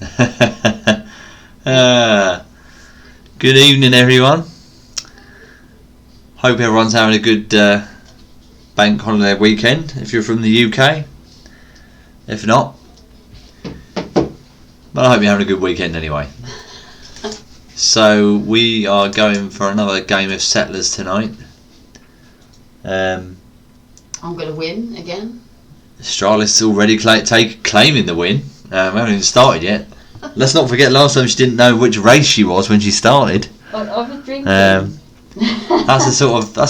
Good evening, everyone. Hope everyone's having a good bank holiday weekend if you're from the UK. If not, well, I hope you're having a good weekend anyway. So we are going for another game of Settlers tonight. I'm going to win again. Stralis already claiming the win. We haven't even started yet. Let's not forget last time she didn't know which race she was when she started. I was drinking. That's the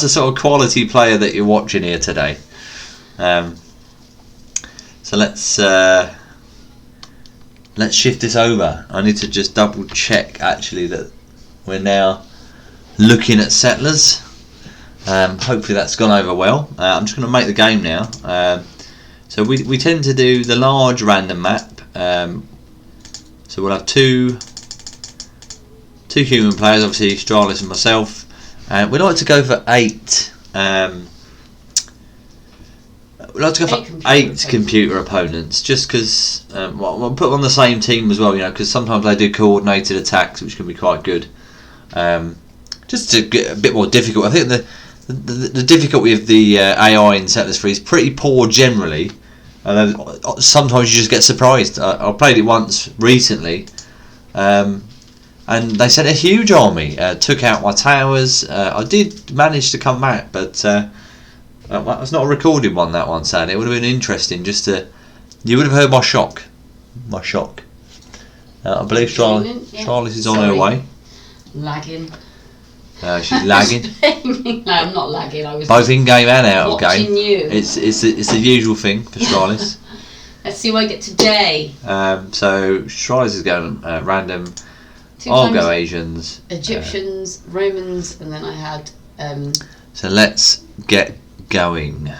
sort of quality player that you're watching here today. So let's shift this over. I need to just double check actually that we're now looking at Settlers. Hopefully that's gone over well. I'm just going to make the game now. So we tend to do the large random map. So we'll have two human players, obviously Stralis and myself. We'd like to go for 8. We'd like to go for 8 computer opponents, just because we'll put them on the same team as well, because sometimes they do coordinated attacks, which can be quite good. Just to get a bit more difficult. I think the difficulty of the AI in Settlers 3 is pretty poor generally. Sometimes you just get surprised. I played it once recently, and they sent a huge army, took out my towers. I did manage to come back, but it's not a recorded one, that one, sadly. It would have been interesting just to... You would have heard my shock. I believe Charlotte is on her way. Lagging. She's lagging. No, I'm not lagging. I was both in game and out of game. You. It's the usual thing for Stralis. Let's see what I get today. So Stralis is going random. 2 I'll go times Asians, Egyptians, Romans, and then I had. So let's get going.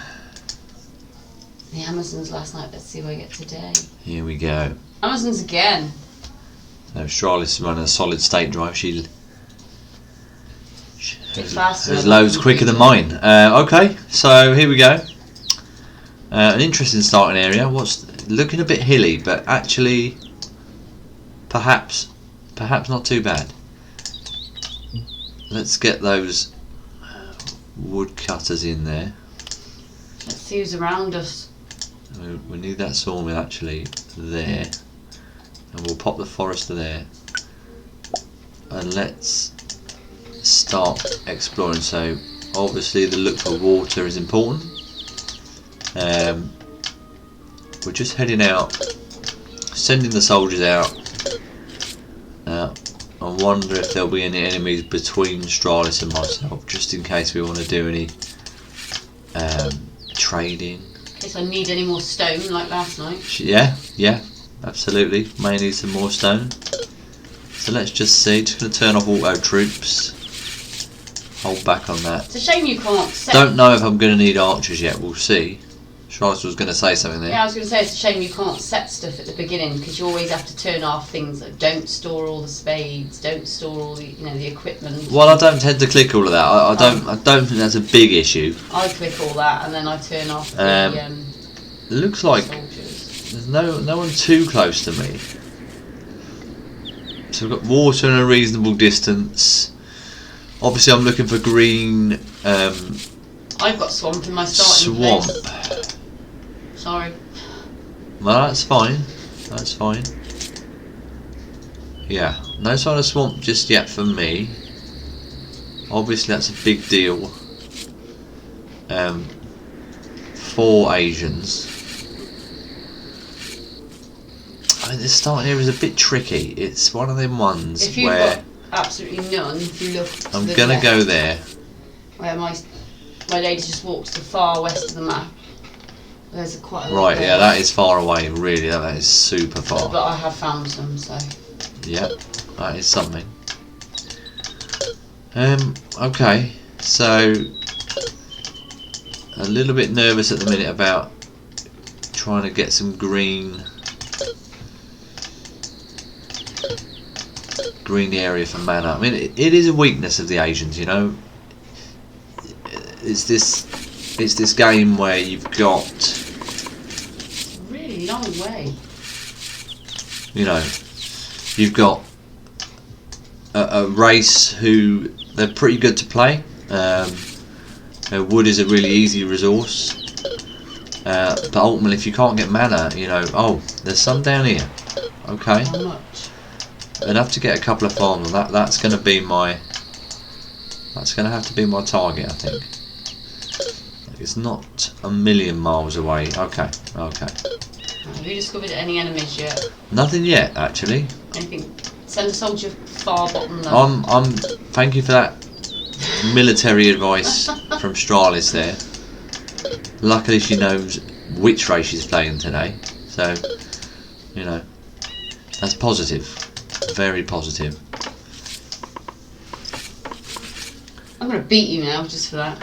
The Amazons last night. Let's see what I get today. Here we go. Amazons again. So Stralis is running a solid state drive. She's loads quicker than mine. Okay, so here we go. An interesting starting area. What's looking a bit hilly, but actually, perhaps not too bad. Let's get those woodcutters in there. Let's see who's around us. We need that sawmill actually there, and we'll pop the forester there. And let's start exploring. So obviously the look for water is important. We're just heading out, sending the soldiers out. I wonder if there'll be any enemies between Stralis and myself, just in case we want to do any trading. In case I need any more stone like last night. Yeah, absolutely. May need some more stone. So let's just see. Just going to turn off auto troops. Hold back on that. It's a shame you can't set. Don't know if I'm going to need archers yet. We'll see. Stralis was going to say something there. Yeah, I was going to say it's a shame you can't set stuff at the beginning, because you always have to turn off things like don't store all the spades, don't store all the the equipment. Well, I don't tend to click all of that. I don't think that's a big issue. I click all that and then I turn off the it looks like soldiers. there's no one too close to me. So we've got water in a reasonable distance. Obviously, I'm looking for green. I've got swamp in my starting swamp. place. Sorry. Well, that's fine. That's fine. Yeah, no sign of swamp just yet for me. Obviously, that's a big deal. 4 Asians. I mean, this starting area is a bit tricky. It's one of them ones if you've where got absolutely none, if you look to I'm the gonna left, go there. where my lady just walks to the far west of the map. There's quite a lot Right, there. yeah, that is far away. Really, that is super far. But I have found some, so. Yep, that is something. Okay, so a little bit nervous at the minute about trying to get some green area for mana. I mean, it is a weakness of the Asians, It's this game where you've got Really long way. You've got a race who they're pretty good to play. Wood is a really easy resource, but ultimately, if you can't get mana, you know, oh, there's some down here. Okay, How much? enough to get a couple of farms on that. That's going to be my. That's going to have to be my target, I think. It's not a million miles away. Okay, okay. Have you discovered any enemies yet? Nothing yet, actually. Anything? Send a soldier far bottom left. Thank you for that military advice from Stralis there. Luckily, she knows which race she's playing today, so you know that's positive, very positive. I'm gonna beat you now just for that.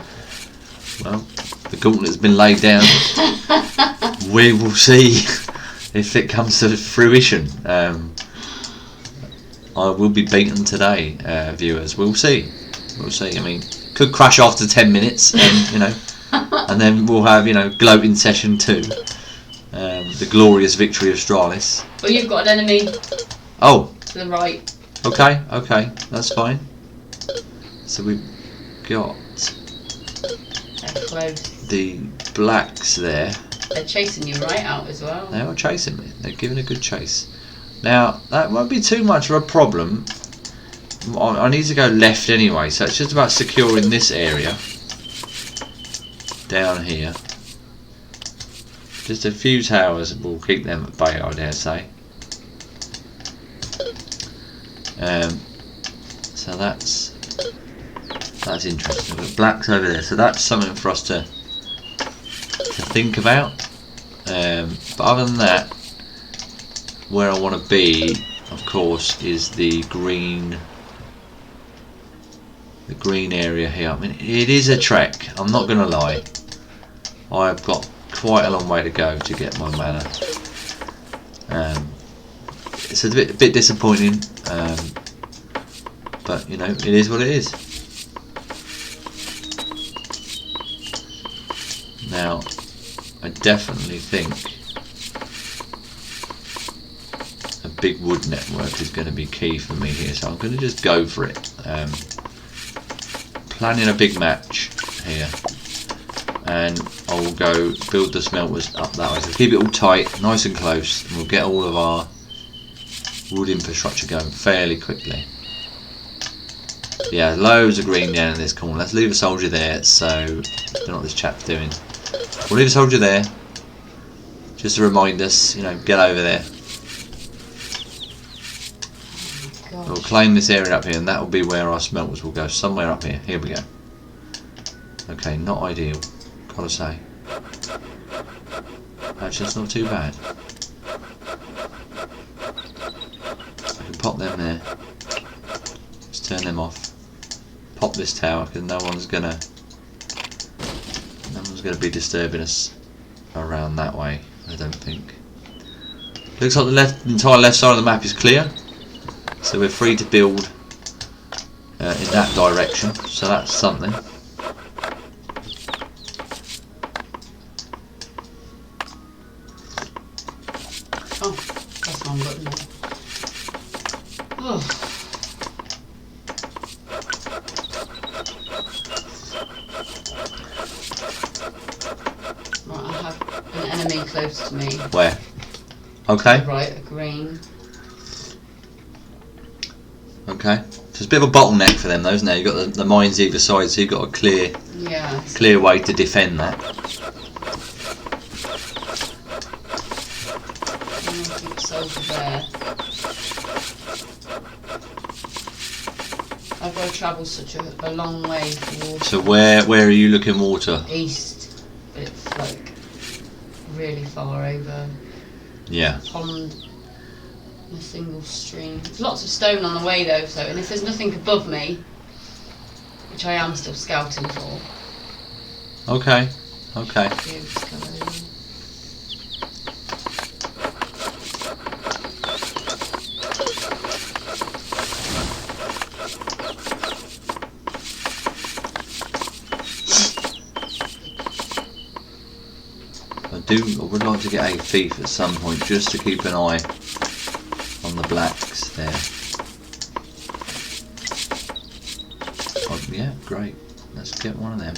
Well, the gauntlet's been laid down. We will see if it comes to fruition. I will be beaten today, viewers. We'll see. We'll see. I mean, could crash after 10 minutes, and you know, and then we'll have gloating session 2, the glorious victory of Stralis. Well, you've got an enemy. Oh. To the right. Okay. Okay. That's fine. So we've got the blacks there. They're chasing you right out as well. They are chasing me. They're giving a good chase. Now, that won't be too much of a problem. I need to go left anyway, so it's just about securing this area. Down here. Just a few towers will keep them at bay, I dare say. So that's interesting. We've got blacks over there, so that's something for us to think about. But other than that, where I want to be, of course, is the green area here. I mean, it is a trek. I'm not going to lie. I've got quite a long way to go to get my mana. It's a bit disappointing, but you know, it is what it is. Now, I definitely think a big wood network is going to be key for me here, so I'm going to just go for it. Planning a big match here, and I will go build the smelters up that way. So keep it all tight, nice and close, and we'll get all of our wood infrastructure going fairly quickly. Yeah, loads of green down in this corner. Let's leave a soldier there. So I don't know what this chap's doing. We'll leave a soldier there, just to remind us, you know, get over there. We'll claim this area up here, and that will be where our smelters will go, somewhere up here. Here we go. Okay, not ideal, gotta say. Actually, it's not too bad. I can pop them there. Let's turn them off. Pop this tower, because no one's gonna be disturbing us around that way, I don't think. Looks like the entire left side of the map is clear. So we're free to build in that direction, so that's something. Oh, that's one button. Oh. Right, I have an enemy close to me. Where? Okay. Right, a green. Okay. So it's a bit of a bottleneck for them, though, isn't there? You've got the mines either side, so you've got a clear way to defend that. There. I've got to travel such a long way for water. So where are you looking water? East. It's like really far over. Yeah. Pond. A single stream. There's lots of stone on the way though, so and if there's nothing above me, which I am still scouting for. Okay. Okay. I would like to get ep5 at some point, just to keep an eye on on the blacks there. Oh, yeah, great. Let's get one of them.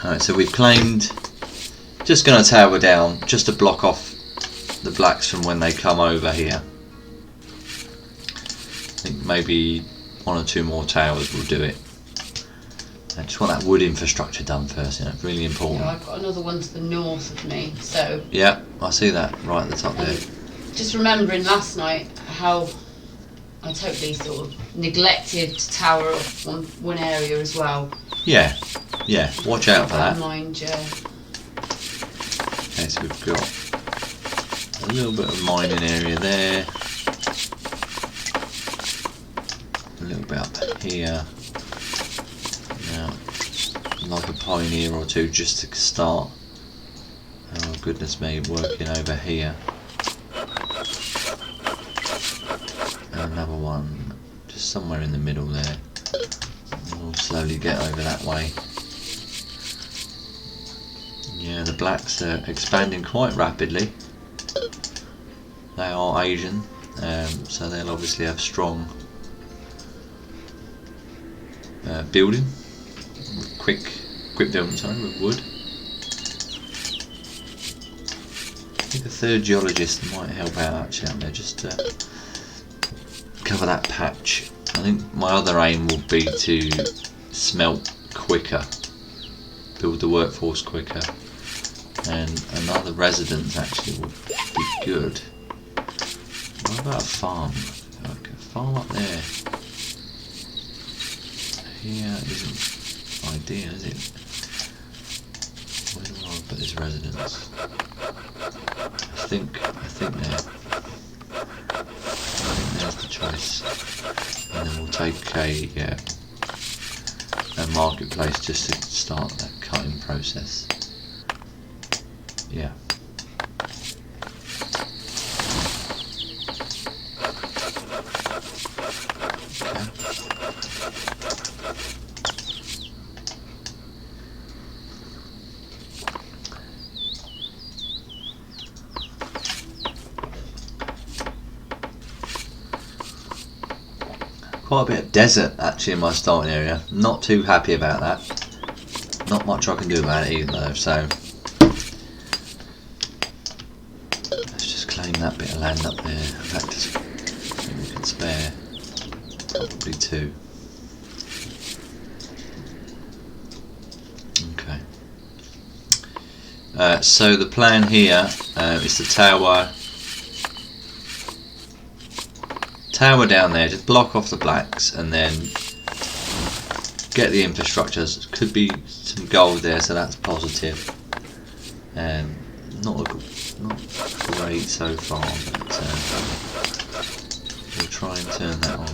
Alright, so we've claimed. Just going to tower down just to block off the blacks from when they come over here. I think maybe 1 or 2 more towers will do it. I just want that wood infrastructure done first, it's really important. Yeah, I've got another one to the north of me, so... Yeah, I see that right at the top there. Just remembering last night how I totally sort of neglected to tower up one area as well. Yeah, watch out for that. Mind, yeah. Okay, so we've got a little bit of mining area there. A little bit up here. Now, like a pioneer or 2 just to start. Oh goodness me, working over here. And another one just somewhere in the middle there. We'll slowly get over that way. Yeah, the blacks are expanding quite rapidly. They are Asian, so they'll obviously have strong building, quick building, sorry, with wood. I think a 3rd geologist might help out actually out there, just to cover that patch. I think my other aim will be to smelt quicker, build the workforce quicker, and another residence actually would be good. What about a farm? Like a farm up there. Here isn't ideal, is it? Where do I put this residence? I think there. I think there's the choice. And then we'll take a marketplace just to start that cutting process. Yeah. Quite a bit of desert actually in my starting area. Not too happy about that. Not much I can do about it either though, so let's just claim that bit of land up there. In fact, I think we can spare probably 2. Okay. So the plan here is to tower down there, just block off the blacks and then get the infrastructure. Could be some gold there, so that's positive. Not great so far, but we'll try and turn that on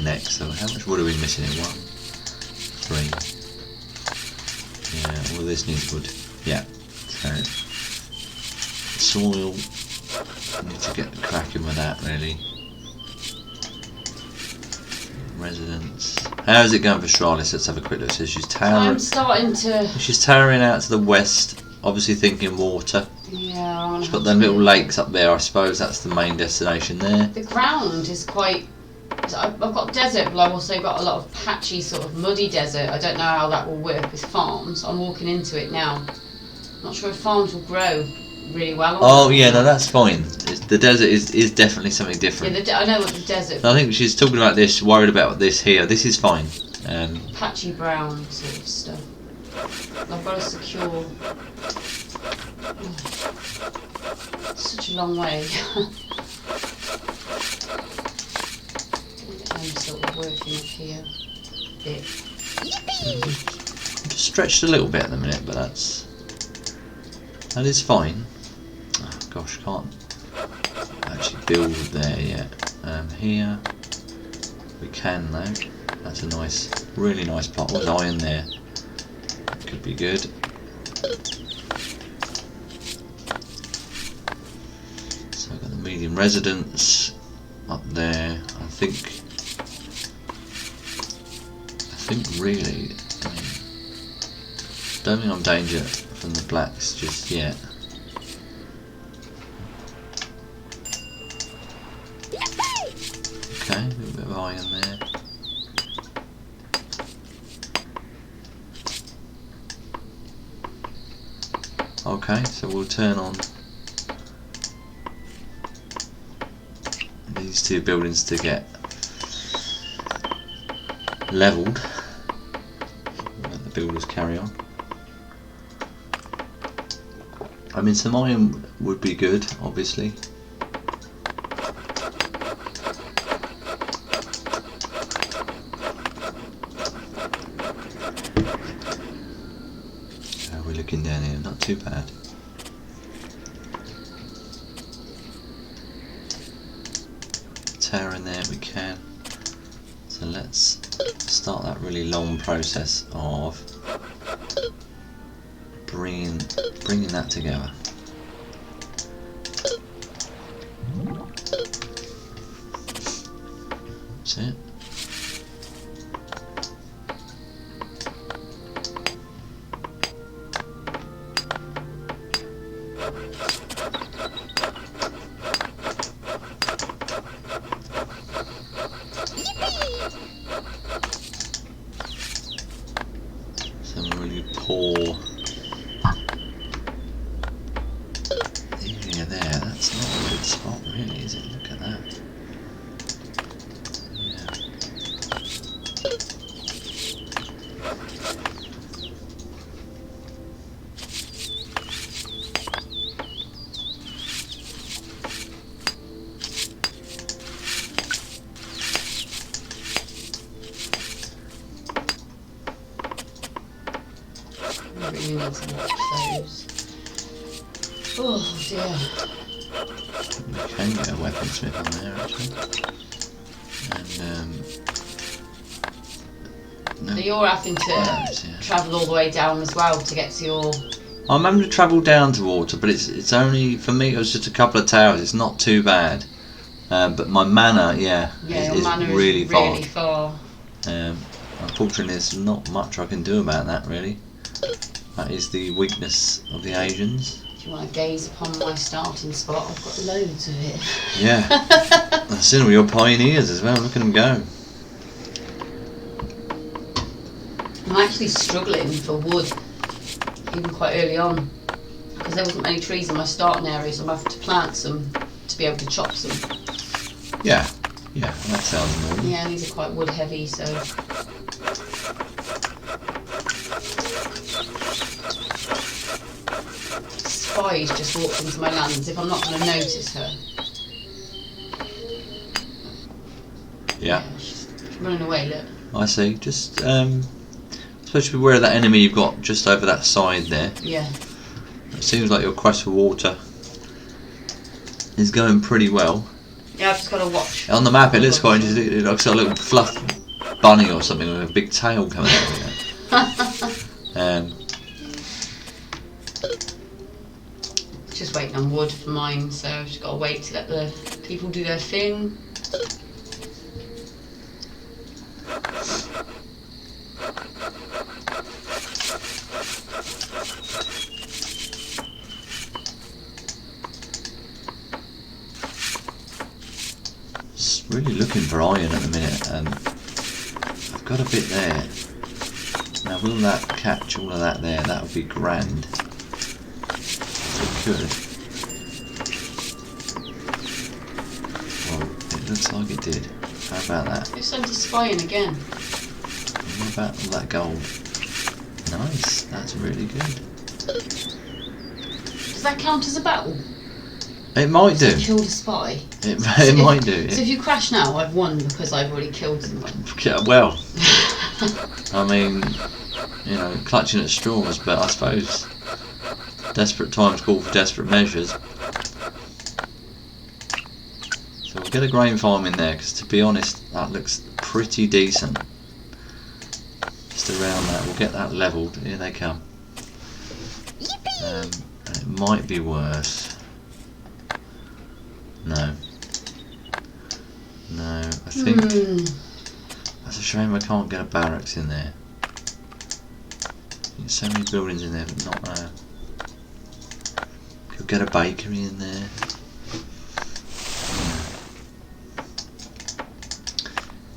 next. So how much wood are we missing in 1? 3. Yeah, well this needs wood. Yeah, so soil, need to get cracking with that really. Residence. How's it going for Stralis? Let's have a quick look. So she's towering. She's towering out to the west, obviously thinking water. Yeah. She's got them little lakes up there. I suppose that's the main destination there. The ground is quite. I've got desert, but I've also got a lot of patchy, sort of muddy desert. I don't know how that will work with farms. I'm walking into it now. Not sure if farms will grow really well. Oh yeah, no, that's fine. The desert is definitely something different. Yeah, I know what the desert. I think she's talking about this, worried about this here. This is fine. Patchy brown sort of stuff. I've got to secure. Oh, such a long way. I'm sort of working up here a bit. Just stretched a little bit at the minute, but that is fine. Oh, gosh, can't actually build there yet. Here we can though. That's a nice, really nice plot. What's iron there? Could be good. So I've got the medium residence up there. I think really, I mean, don't think I'm danger from the blacks just yet. Okay, a little bit of iron there. Okay, so we'll turn on these two buildings to get levelled. Let the builders carry on. I mean, some iron would be good, obviously. We're looking down here, not too bad. Tear in there we can. So let's start that really long process of bringing that together. That's it. Some really poor area there. That's not a good spot, really, is it? Look at that. Really need to watch those. Oh dear. We can get a weaponsmith on there actually. And So you're having to travel all the way down as well to get to your... I'm having to travel down to water, but it's only, for me it was just a couple of towers, it's not too bad. But my mana, is really far. Unfortunately there's not much I can do about that really. That is the weakness of the Asians. Do you want to gaze upon my starting spot? I've got loads of it. Yeah. I've seen all your pioneers as well, look at them go. I'm actually struggling for wood, even quite early on, because there wasn't many trees in my starting area, so I'm having to plant some to be able to chop some. Yeah, that sounds normal. Yeah, these are quite wood heavy, so... Spy's just walked into my land as if I'm not going to notice her. Yeah. She's running away, look. I see, just supposed to be aware of that enemy you've got just over that side there. Yeah. It seems like your quest for water is going pretty well. Yeah, I've just got to watch. On the map it looks quite interesting. It looks like a little fluff bunny or something with a big tail coming out of it. Just waiting on wood for mine, so I've just got to wait to let the people do their thing. Just really looking for iron at the minute, and I've got a bit there. Now will that catch all of that there? That would be grand. If it could. Well, it looks like it did. How about that? It's sent to spying again. What about all that gold? Nice, that's really good. Does that count as a battle? It might do. So you killed a spy? It might do. So if you crash now, I've won because I've already killed someone. Yeah, well, I mean, you know, clutching at straws, but I suppose desperate times call for desperate measures. So we'll get a grain farm in there, because to be honest, that looks pretty decent. Just around that, we'll get that levelled. Here they come. And it might be worse. No, I think that's a shame I can't get a barracks in there. There's so many buildings in there, but not get a bakery in there.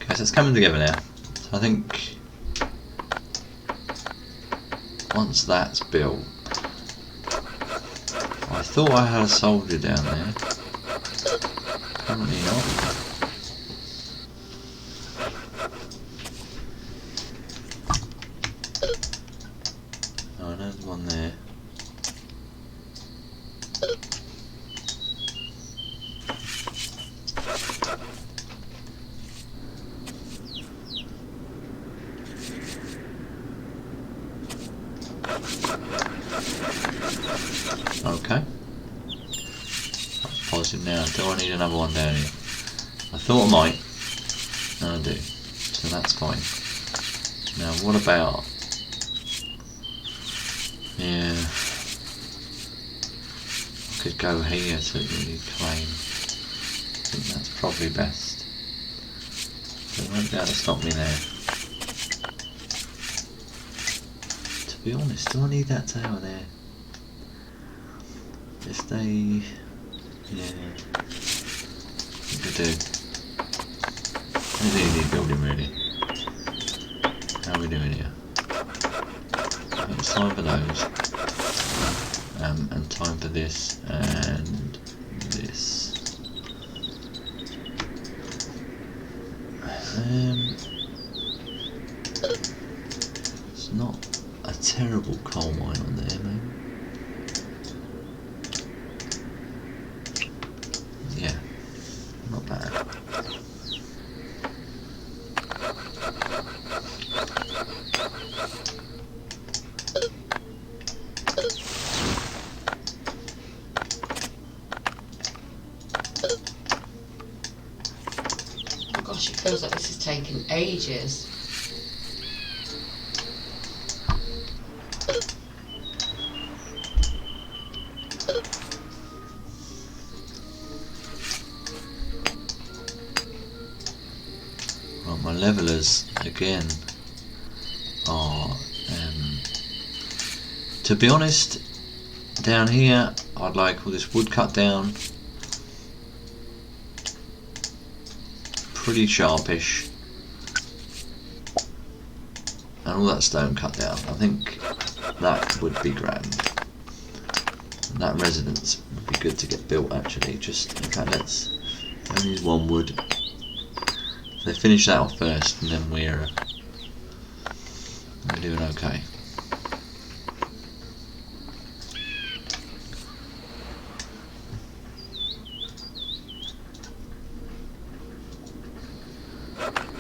Okay, so it's coming together now. So I think once that's built, I thought I had a soldier down there. Apparently not. Oh, there's one there. Okay. That's positive now. Do I need another one down here? I thought I might. And I do. So that's fine. Now what about... Yeah... I could go here to really claim. I think that's probably best. They won't be able to stop me there. To be honest, do I need that tower there? If they... Yeah... I think I do. I think they need building really. How are we doing here? It's time for those. And time for this and this. It's not a terrible coal mine on there, maybe. Yeah, not bad. Oh gosh, it feels like this is taking ages. Right, my levelers again are, to be honest, down here I'd like all this wood cut down, pretty sharpish, and all that stone cut down. I think that would be grand. And that residence would be good to get built actually. Just, in fact, let's only use one wood. So finish that off first, and then we're doing okay.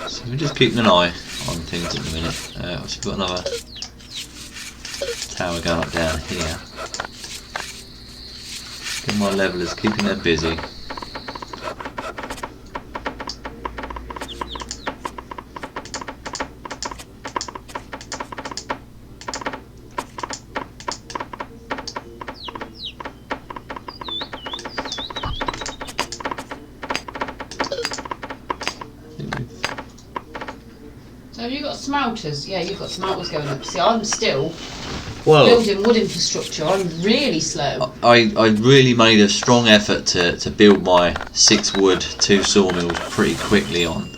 So we're just keeping an eye on things at the minute. We've got another tower going up down here. Get my levelers keeping them busy. So have you got smelters? Yeah, you've got smelters going up. See, I'm still building wood infrastructure. I'm really slow. I really made a strong effort to build my 6 wood, 2 sawmills pretty quickly on.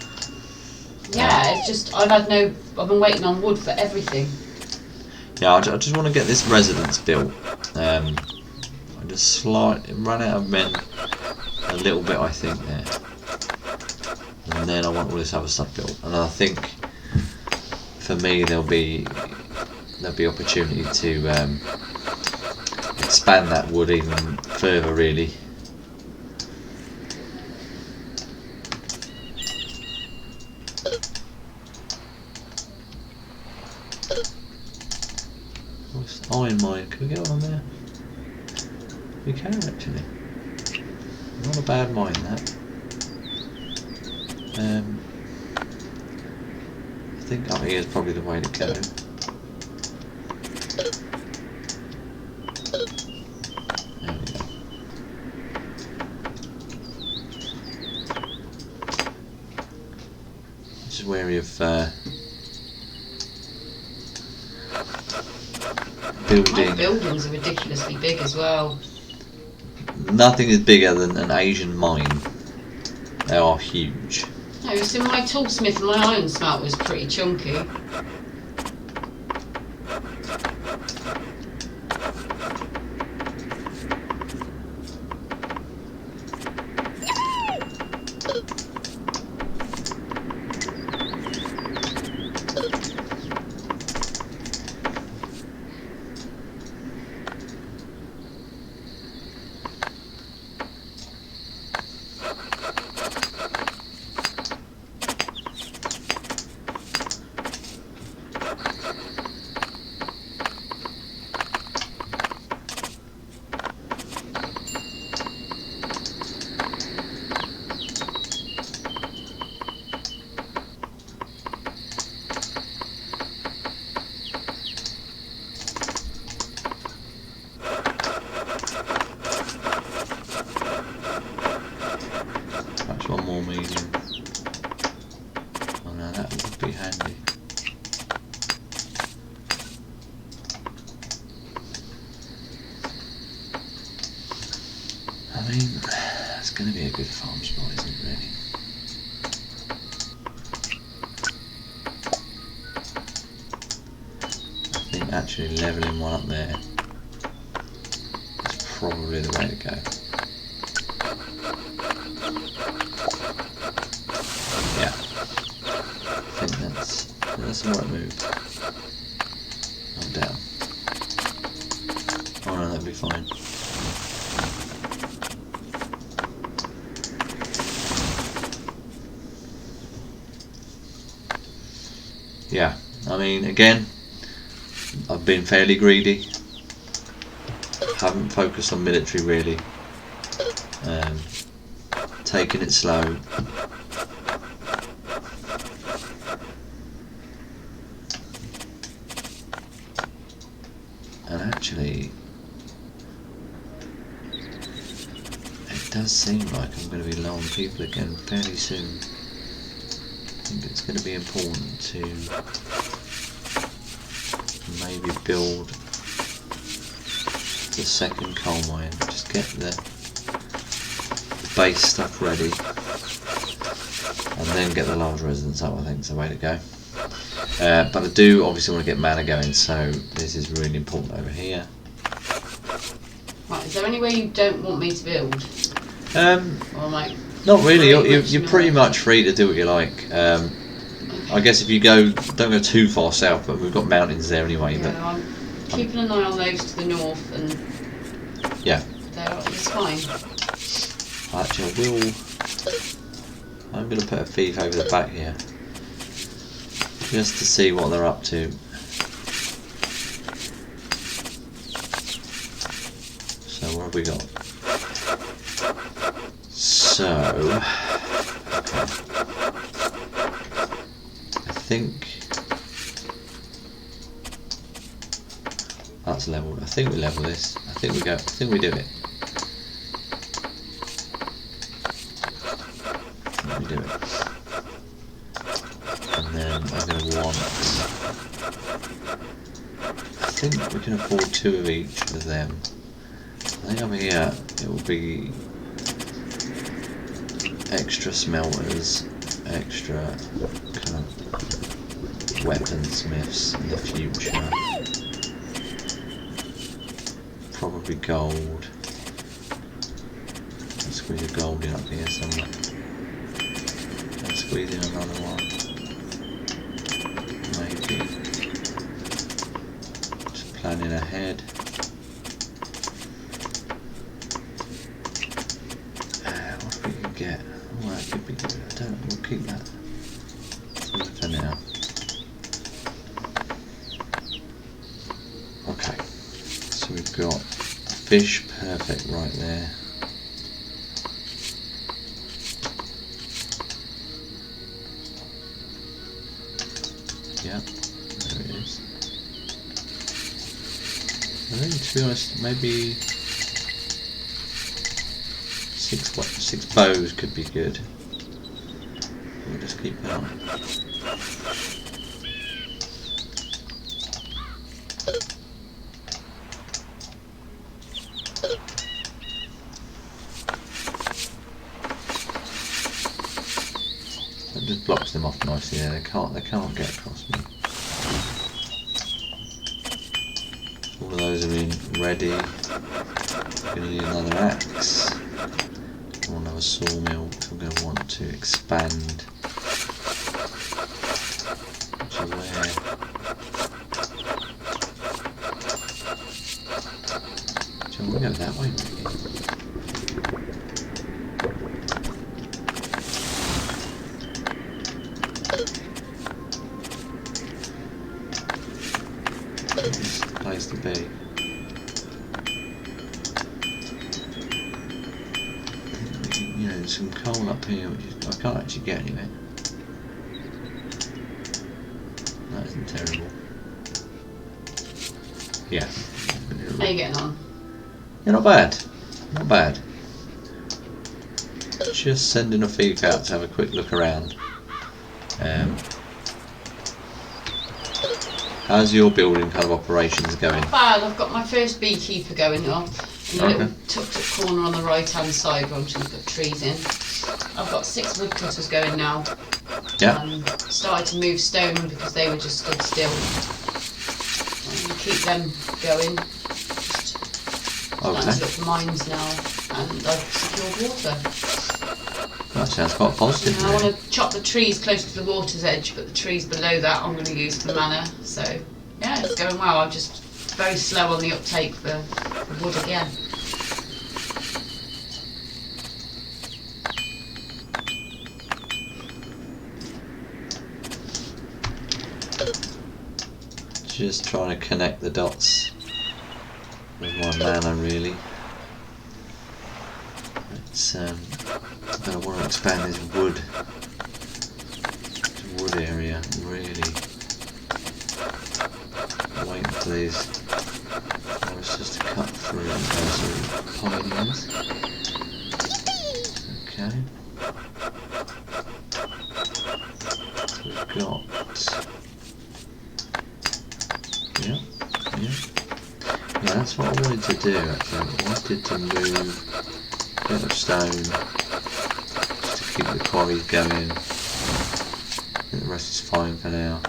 Yeah, it's just I've been waiting on wood for everything. Yeah, I just want to get this residence built. I just ran out of men a little bit, I think, there. And then I want all this other stuff built. And I think for me there'll be opportunity to expand that wood even further, really. What's iron mine? Can we get one there? We can actually. Not a bad mine, that. I think up here is probably the way to go. There we go. Just wary of building. My buildings are ridiculously big as well. nothing is bigger than an Asian mine. They are huge. No, you see, my toolsmith and my iron smelt was pretty chunky. One more medium. Oh no, that would be handy. I mean, it's going to be a good farm spot, isn't it, really? I think actually levelling one up there is probably the way to go. Yeah, I think that's the right move. I'm down. Oh no, that'd be fine. Yeah, I mean, again, I've been fairly greedy. Haven't focused on military really. Taking it slow. And actually, it does seem like I'm going to be low on people again fairly soon. I think it's going to be important to maybe build the second coal mine. Just get the base stuff ready and then get the large residence up. I think is the way to go. But I do obviously want to get mana going, so this is really important over here. Right, is there anywhere you don't want me to build? Or like, not really. You're pretty much free to do what you like. I guess if you don't go too far south, but we've got mountains there anyway. Yeah, but I'm keeping an eye on those to the north, and yeah, it's fine. Actually, I'm going to put a thief over the back here, just to see what they're up to. So what have we got? So, I think that's leveled. I think we level this. I think we do it. We do it. And then I'm going to want, I think we can afford 2 of each of them. I think over here it will be extra smelters, extra kind of weaponsmiths in the future. Probably gold. Let's squeeze a gold in up here somewhere. Let's squeeze in another one. Maybe. Just planning ahead. What we can get? Oh, that could be good. I don't know. We'll keep that for now. Okay. So we've got fish perfect right there. Yeah, there it is. I think, to be honest, maybe six bows could be good. We'll just keep it on. just blocks them off nicely there. They can't get across me. All of those have been ready. Gonna need another axe. Or another sawmill, so I'm gonna want to expand. Which is where? So I'm gonna go that way maybe. Place to be. You know, there's some coal up here which is, I can't actually get anywhere. That isn't terrible. Yeah. How are you getting on? Yeah, not bad. Not bad. Just sending a thief out to have a quick look around. How's your building kind of operations going? Not bad. I've got my first beekeeper going on in a Okay. little tucked corner on the right hand side where I'm just going to put trees in. I've got 6 woodcutters going now. Yeah. Started to move stone because they were just stood still. Keep them going. Just starting to look for mines now, and I've secured water. That sounds quite positive. I Really. want to chop the trees close to the water's edge, but the trees below that I'm going to use for manor. So yeah, it's going well. I'm just very slow on the uptake for wood again. Just trying to connect the dots with my mana really. It's but I want to expand this wood area really. Waiting for these forests to cut through those pioneers. Okay. So we've got yeah, that's what I wanted to do actually. I wanted to move a bit of stone just to keep the quarries going. I think the rest is fine for now.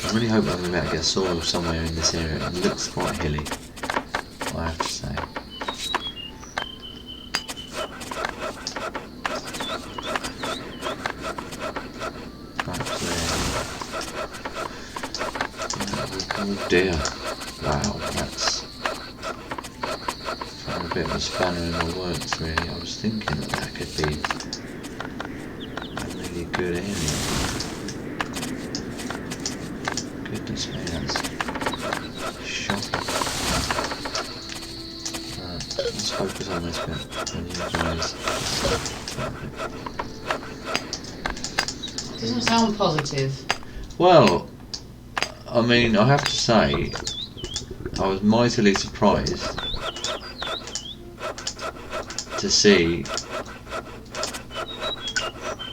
I really hope I'm going to be able to get soil somewhere in this area. It looks quite hilly, I have to say. Oh dear, wow, that's found a bit of a spanner in the works really. I was thinking that could be a really good area. Goodness me, that's shocking. Let's focus on this bit and use those. Doesn't sound positive. Well, I mean, I have to say, I was mightily surprised to see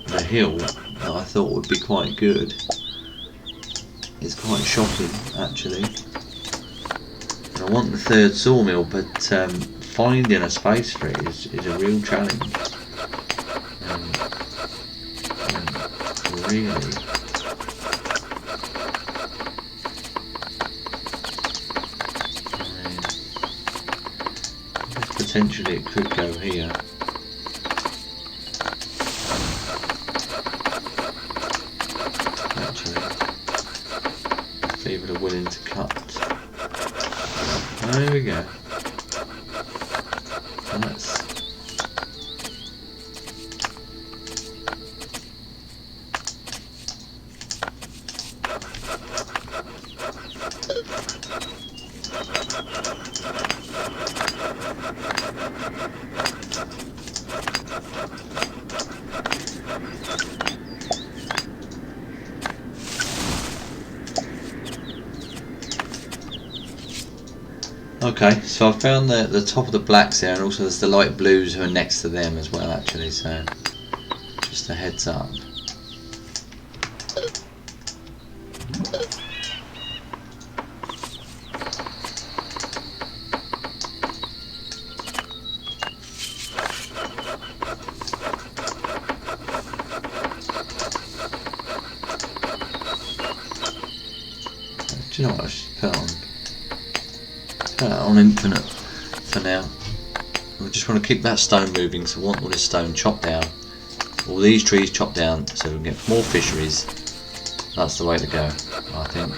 the hill that I thought would be quite good. It's quite shocking, actually. And I want the 3rd sawmill, but finding a space for it is a real challenge. Really. Potentially it could go here. Actually, if people are willing to cut. There we go. And that's okay, so I found the top of the blacks there, and also there's the light blues who are next to them as well actually, so just a heads up. Do you know what? I should put it on infinite for now. We just want to keep that stone moving, so we want all this stone chopped down, all these trees chopped down, so we can get more fisheries. That's the way to go, I think.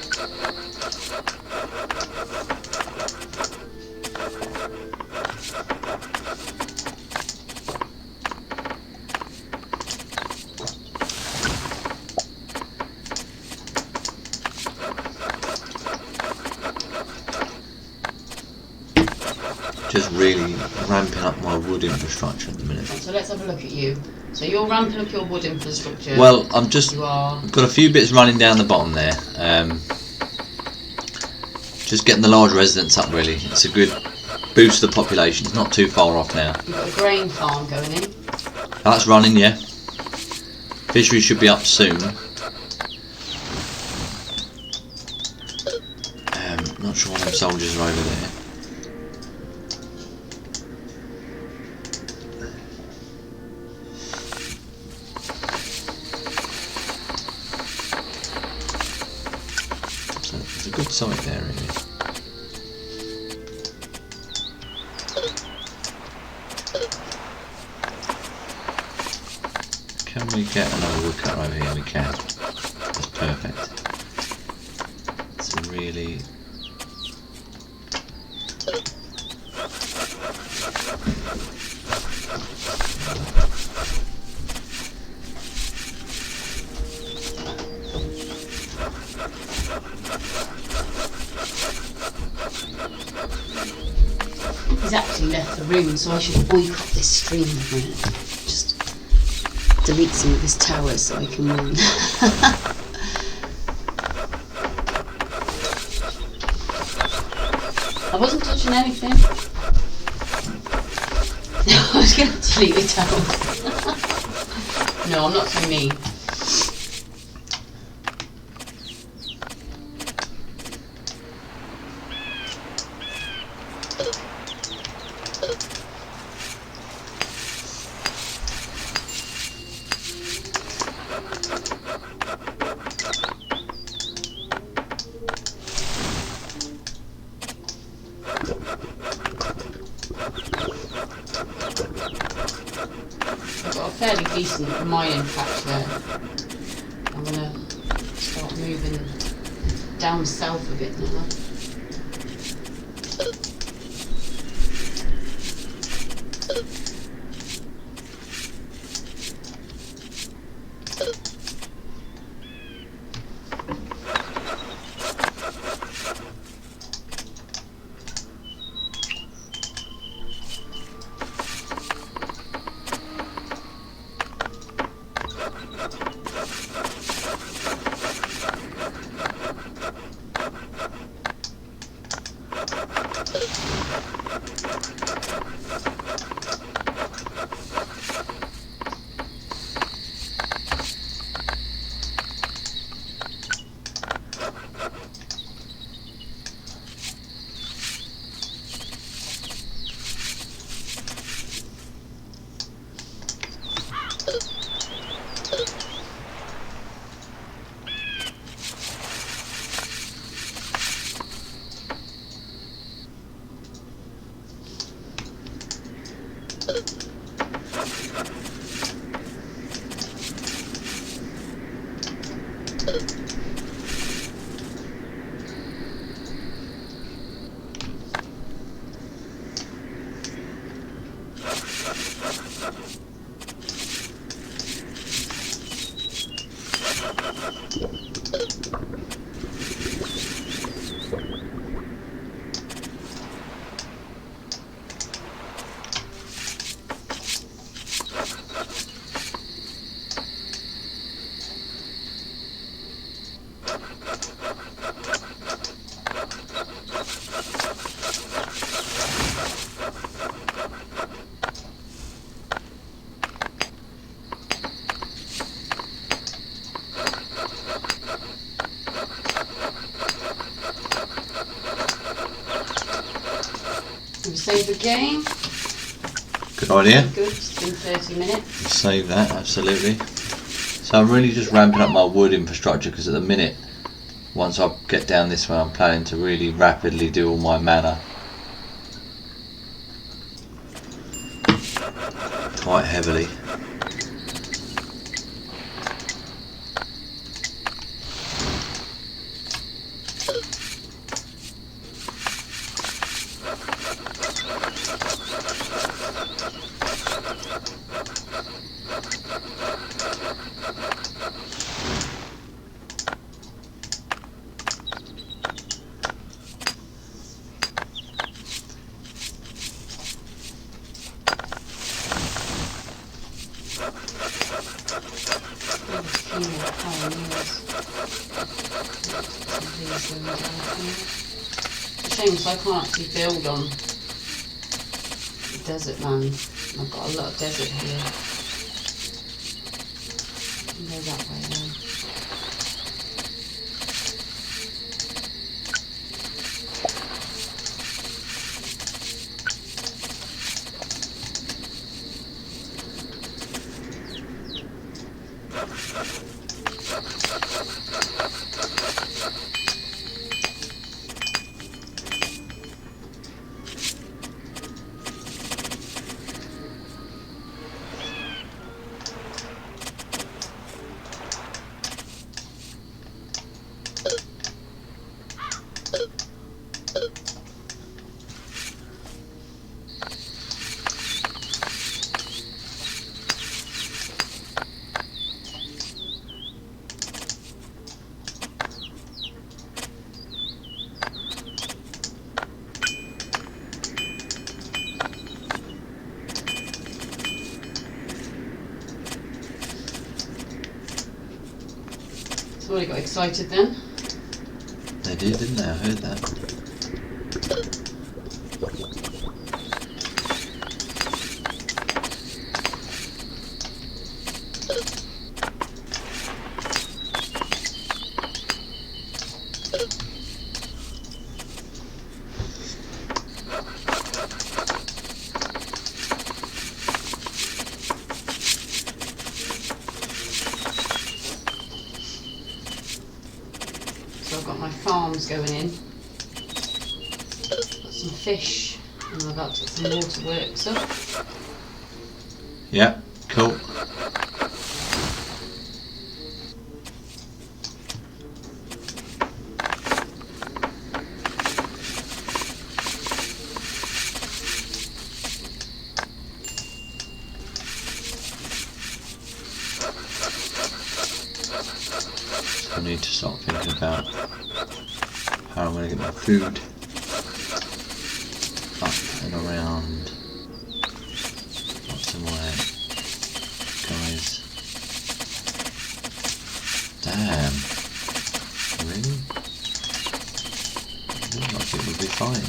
Just really ramping up my wood infrastructure at the minute. So let's have a look at you. So you're ramping up your wood infrastructure. Well, I've got a few bits running down the bottom there. Just getting the large residence up really. It's a good boost to the population. It's not too far off now. You've got a grain farm going in. That's running, yeah. Fishery should be up soon. Not sure why them soldiers are over there. It's a good site there, really. Can we get another woodcut over here? We can. That's perfect. It's a really... He's actually left the room, so I should boycott this stream in a minute. Just delete some of his towers so I can win. I wasn't touching anything. I was going to delete the towers. No, I'm not so mean. I've got a fairly decent mining patch there. I'm going to start moving down south a bit now. Save the game. Good idea. Good, it's been 30 minutes. Save that, absolutely. So I'm really just ramping up my wood infrastructure because at the minute once I get down this way, I'm planning to really rapidly do all my mana quite heavily. Shame, so I can't actually build on the desert land. I've got a lot of desert here. Go that way then. Somebody got excited then. They did, didn't they? I heard that. So I've got my farms going in. Got some fish, and I've got some waterworks up. Yeah, cool. I need to start thinking about how I'm going to get my food up and around. Lots of my guys. Damn. Really? I feel like it would be fine.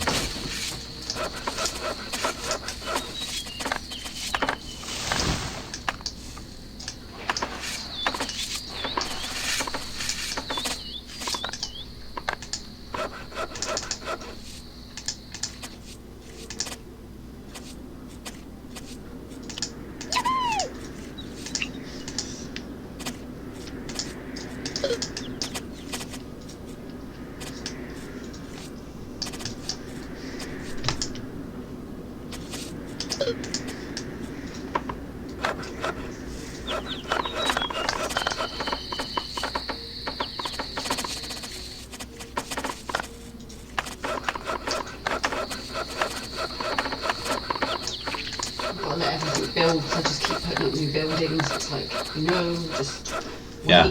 I've got to let everything build, because I just keep putting up new buildings. It's like, no, just wait. Yeah.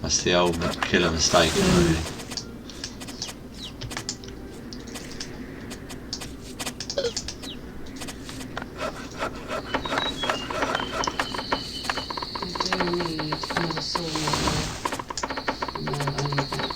That's the old killer mistake, really. I do need another sawmill. No, I need that.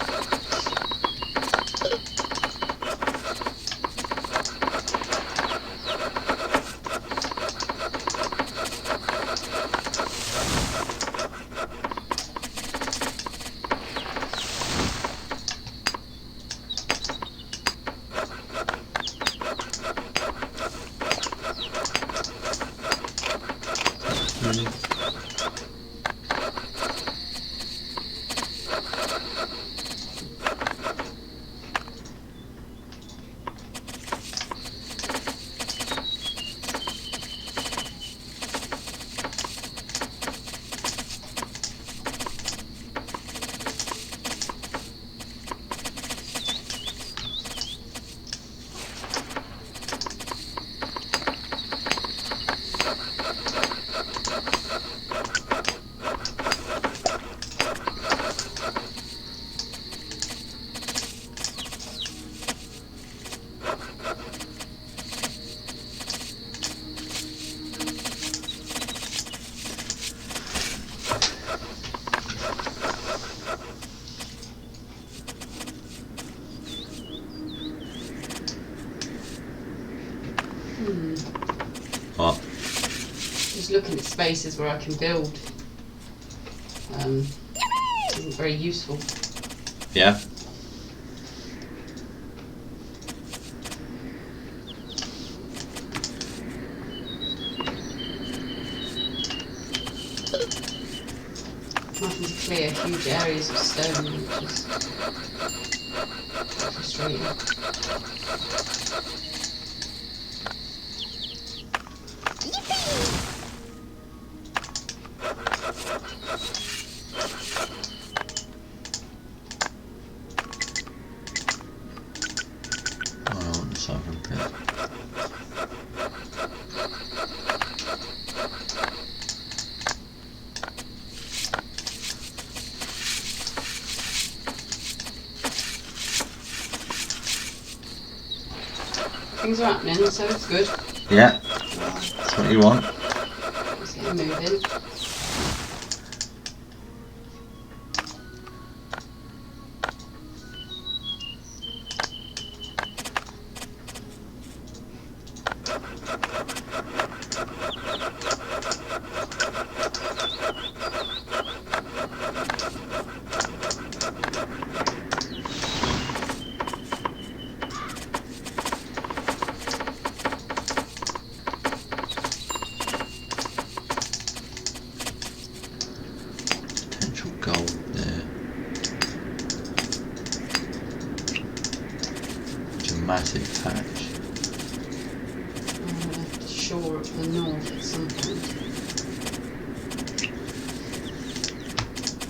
looking at spaces where I can build isn't very useful. Yeah. Having to clear huge areas of stone, which is frustrating. Things are happening, so it's good. Yeah, that's what you want. Let's get moving. Gold there. It's a massive patch. I'm left shore up the north at some point.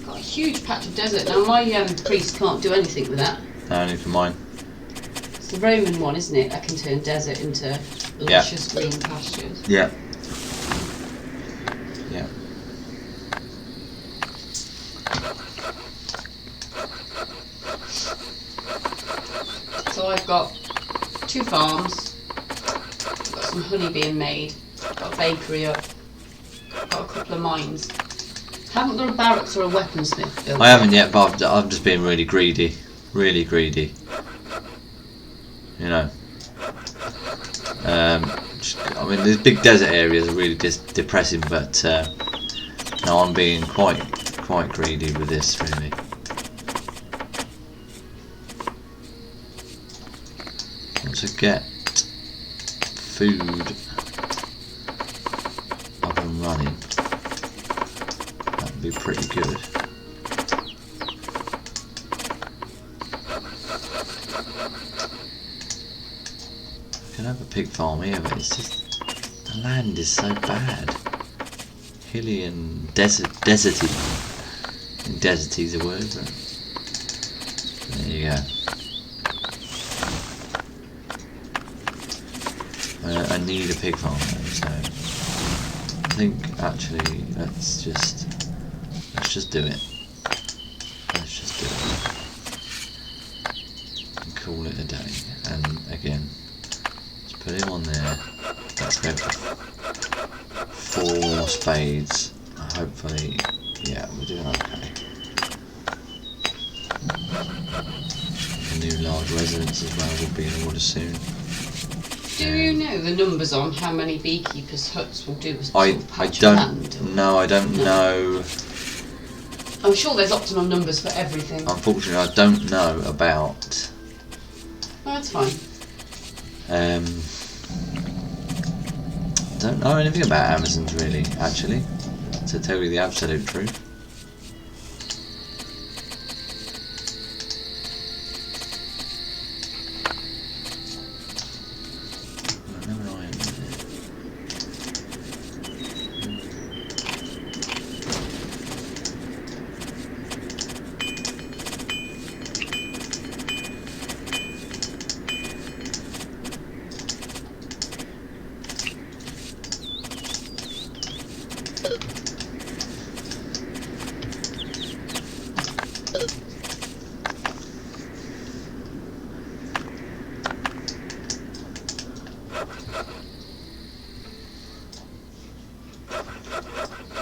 Got a huge patch of desert. Now my priest can't do anything with that. No, only for mine. It's the Roman one, isn't it? That can turn desert into luscious green pastures. Yeah. Yeah. So I've got 2 farms, I've got some honey being made, got a bakery up, got a couple of mines. Haven't got a barracks or a weaponsmith built. I haven't yet, but I'm just being really greedy. Really greedy. You know. I mean, these big desert areas are really depressing, but no, I'm being quite greedy with this, really. To get food up and running, that would be pretty good. I can have a pig farm here, but it's just the land is so bad, hilly and deserty. I think deserty is a word, but there you go. I need a pig farm though, so I think actually let's just do it. Let's just do it and call it a day. And again, let's put him on there. Let's go for 4 more spades. Hopefully, yeah, we're doing okay. A new large residence as well will be in order soon. Do you know the numbers on how many beekeepers' huts will do as a I patch don't of land? know. I don't know. I'm sure there's optimum numbers for everything. Unfortunately, I don't know about. Oh, that's fine. Don't know anything about Amazons really, actually, to tell you the absolute truth.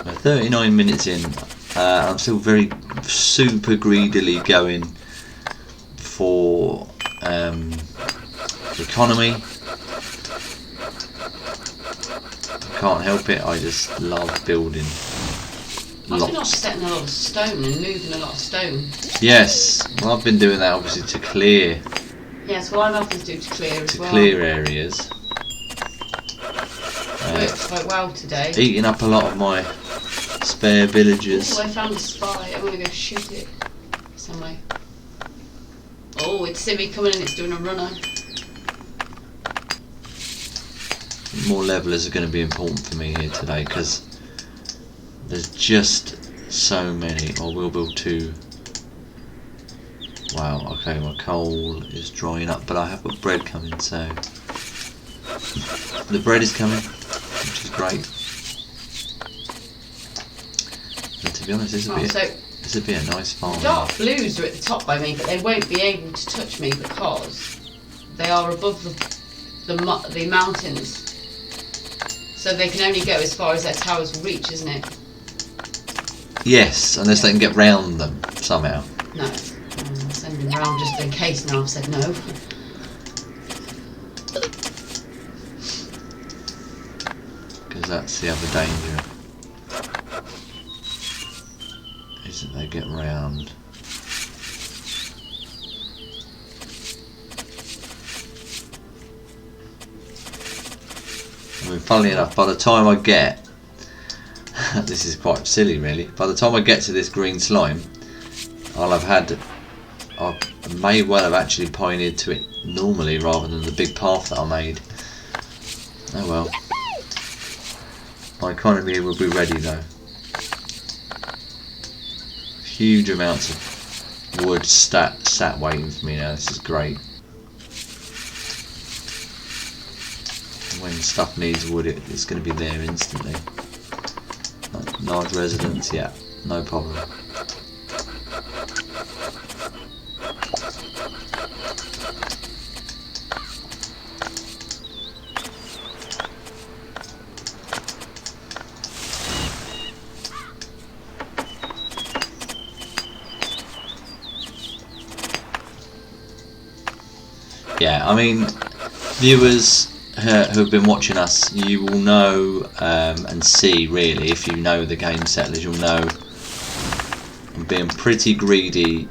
We're 39 minutes in. I'm still very super greedily going for economy. can't help it. I just love building. I've been offsetting a lot of stone and moving a lot of stone. Yes, well, I've been doing that obviously to clear. Yes, well, I'm having to do to clear as well. To clear areas. Works quite well today. Eating up a lot of my spare villagers. Oh, I found a spy. I'm going to go shoot it somewhere. Oh, it's Simmy coming in. It's doing a runner. More levelers are going to be important for me here today because there's just so many. I will build 2. Wow, okay, my coal is drying up, but I have got bread coming, so the bread is coming, which is great. And to be honest, this would be a nice farm. Dark blues are at the top by me, but they won't be able to touch me because they are above the mountains. So they can only go as far as their towers will reach, isn't it? Yes, unless they can get round them somehow. No. I'll send them round just in case now I've said no. Because that's the other danger. Is that they get round. I mean, funnily enough, by the time I get... this is quite silly really. By the time I get to this green slime, I may well have actually pioneered to it normally rather than the big path that I made. Oh well. My economy will be ready though. Huge amounts of wood sat waiting for me now. This is great. When stuff needs wood, it's going to be there instantly. Large residence, yeah, no problem. Yeah, I mean, viewers who have been watching us, you will know and see really, if you know the game settlers, you'll know I'm being pretty greedy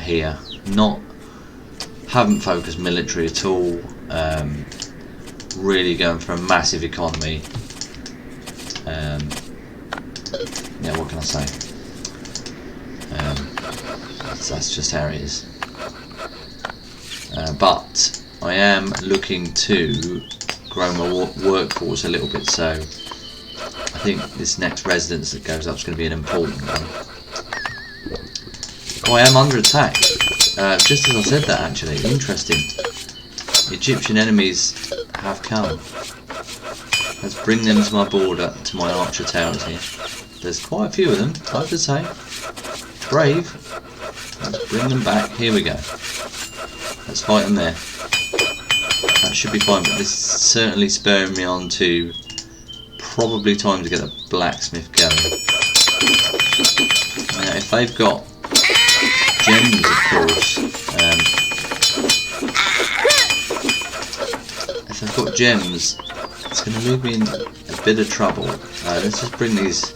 here. Haven't focused military at all. Really going for a massive economy. Yeah, what can I say? That's just how it is. But I am looking to grow my workforce a little bit, so I think this next residence that goes up is going to be an important one. Oh, I am under attack. Just as I said that, actually. Interesting. Egyptian enemies have come. Let's bring them to my border, to my archer towers here. There's quite a few of them, I have to say. Brave. Let's bring them back. Here we go. Let's fight them there. That should be fine, but this is certainly spurring me on to probably time to get a blacksmith going. Now, if they've got gems, of course, if they've got gems, it's going to leave me in a bit of trouble. Let's just bring these.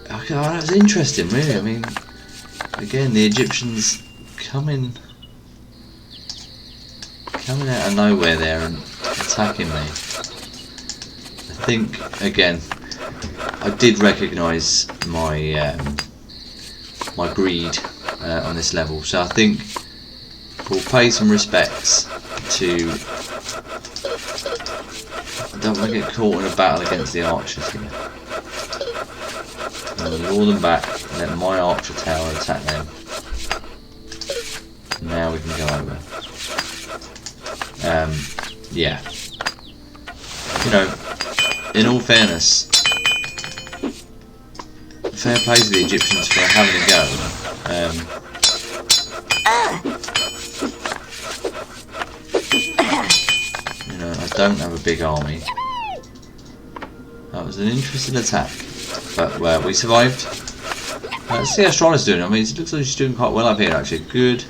Oh, that was interesting, really. I mean, again, the Egyptians coming out of nowhere there and attacking me. I think, again, I did recognise my my greed on this level, so I think we'll pay some respects to... I don't want to get caught in a battle against the archers here. I'm going to lure them back and let my archer tower attack them. Now we can go over. Yeah. You know, in all fairness, fair play to the Egyptians for having a go. You know, I don't have a big army. That was an interesting attack, but we survived. Let's see how Strana's doing. I mean, it looks like she's doing quite well up here actually. Good.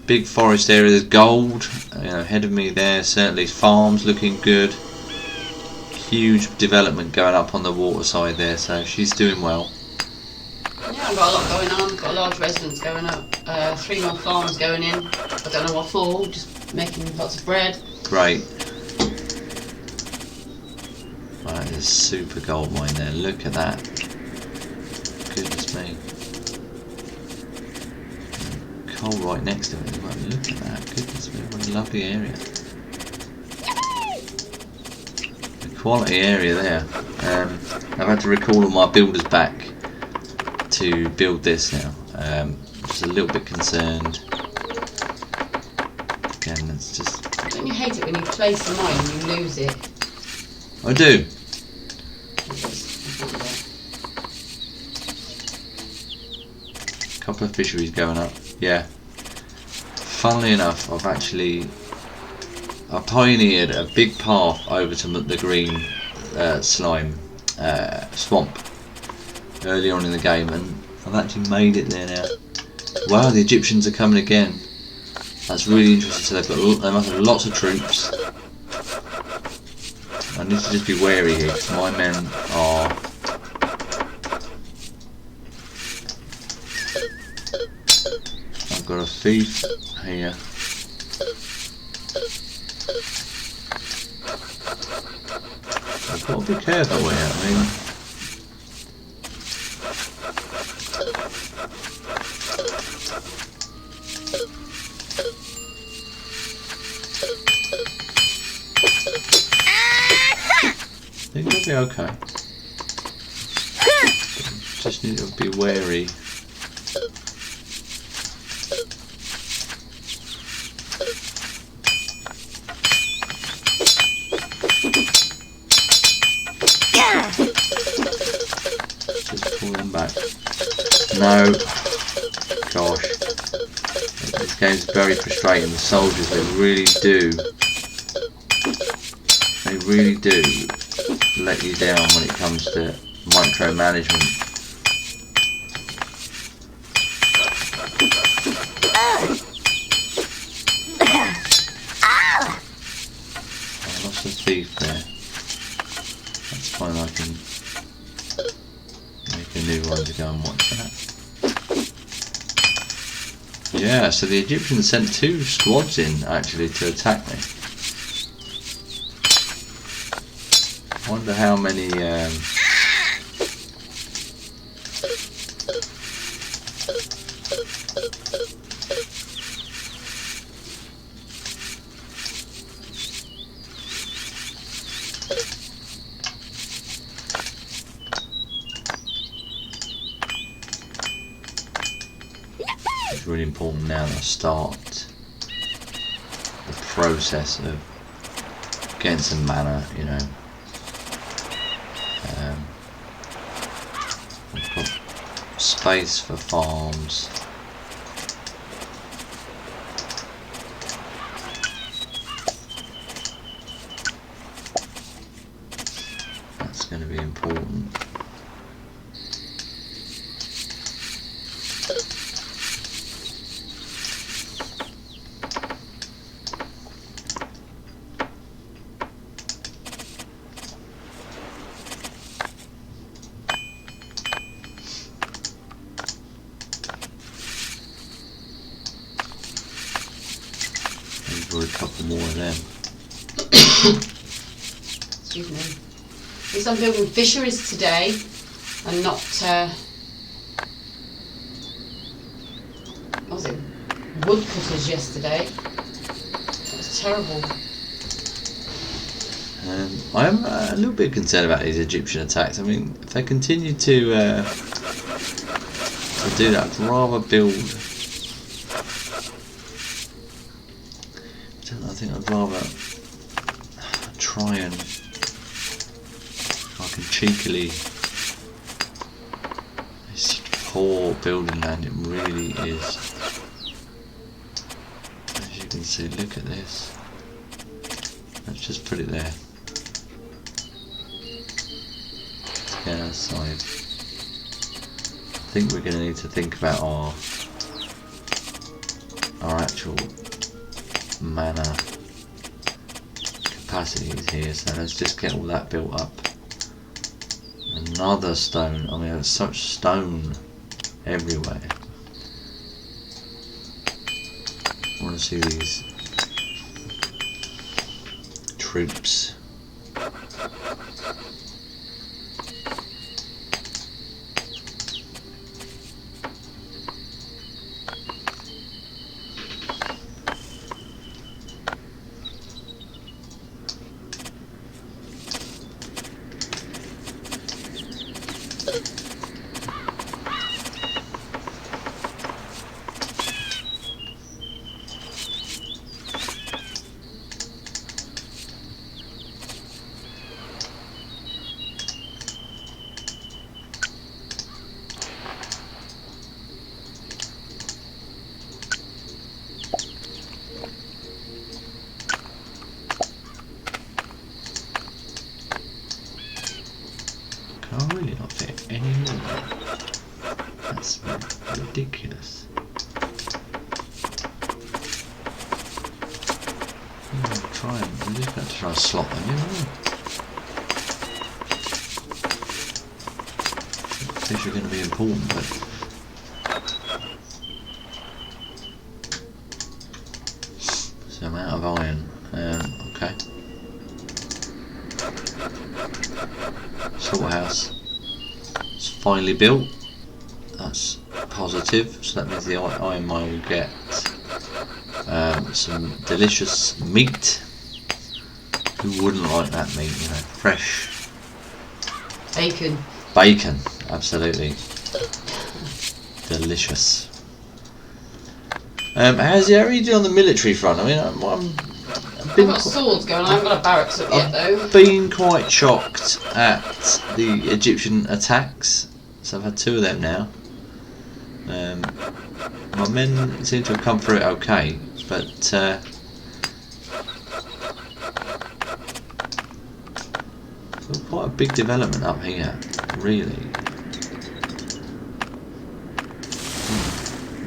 Big forest area, there's gold, you know, ahead of me there, certainly farms looking good. huge development going up on the water side there, so she's doing well. Yeah, I've got a lot going on. Got a large residence going up. 3 more farms going in. I don't know what for. Just making lots of bread. Great. Right, there's super gold mine there. Look at that. Goodness me. Coal right next to it as well. Look at that. Goodness me, what a lovely area. A quality area there. I've had to recall all my builders back to build this now. Just a little bit concerned. Again, it's just... Don't you hate it when you place a mine and you lose it? I do. A couple of fisheries going up. Yeah. Funnily enough, I pioneered a big path over to the green slime swamp early on in the game, and I've actually made it there now. Wow, the Egyptians are coming again. That's really interesting. So they must have lots of troops. I need to just be wary here because my men are... I've got a thief here. I've got to be careful here, I mean... I think it'll be okay. Just need to be wary. Just pull them back. No. Gosh. This game's very frustrating. The soldiers, they really do let you down when it comes to micromanagement. I lost a thief there. That's fine, I can make a new one to go and watch that. Yeah, so the Egyptians sent 2 squads in actually to attack me. I wonder how many it's really important now that I start the process of getting some mana, you know. We've got space for farms. That's going to be important. A couple more of them. Excuse me. At least I'm building fisheries today and not what was it? Woodcutters yesterday. That was terrible. I am a little bit concerned about these Egyptian attacks. I mean, if they continue to do that, I'd rather build. I think I'd rather try and I can cheekily. It's poor building land, it really is. As you can see, look at this. Let's just put it there. Let's get outside. I think we're going to need to think about our actual mana capacities here, so let's just get all that built up. Another stone. I mean, there's such stone everywhere. I want to see these troops. Can I really not fit any more? That's ridiculous. I'm just going to try and slot them in. Fish are going to be important, but so I'm out of iron. Okay. Slaughterhouse. It's finally built. That's positive. So that means the iron mine will get some delicious meat. Who wouldn't like that meat? You know, fresh bacon. Bacon, absolutely delicious. How are you doing on the military front? I mean, I've got swords going. I haven't got a barracks up yet, though. I've been quite shocked at the Egyptian attacks. So I've had 2 of them now. My men seem to have come through it okay, but quite a big development up here, really.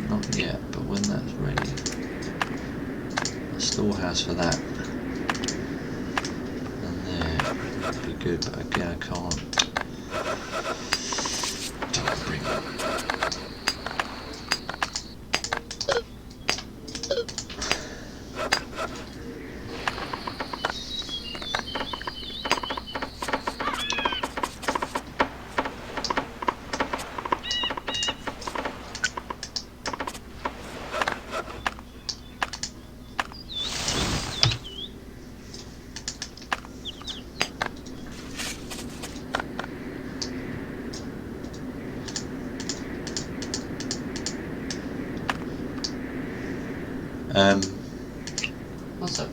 Not yet, but when that's ready, a storehouse for that. And there would be good, but again I can't bring it. What's up?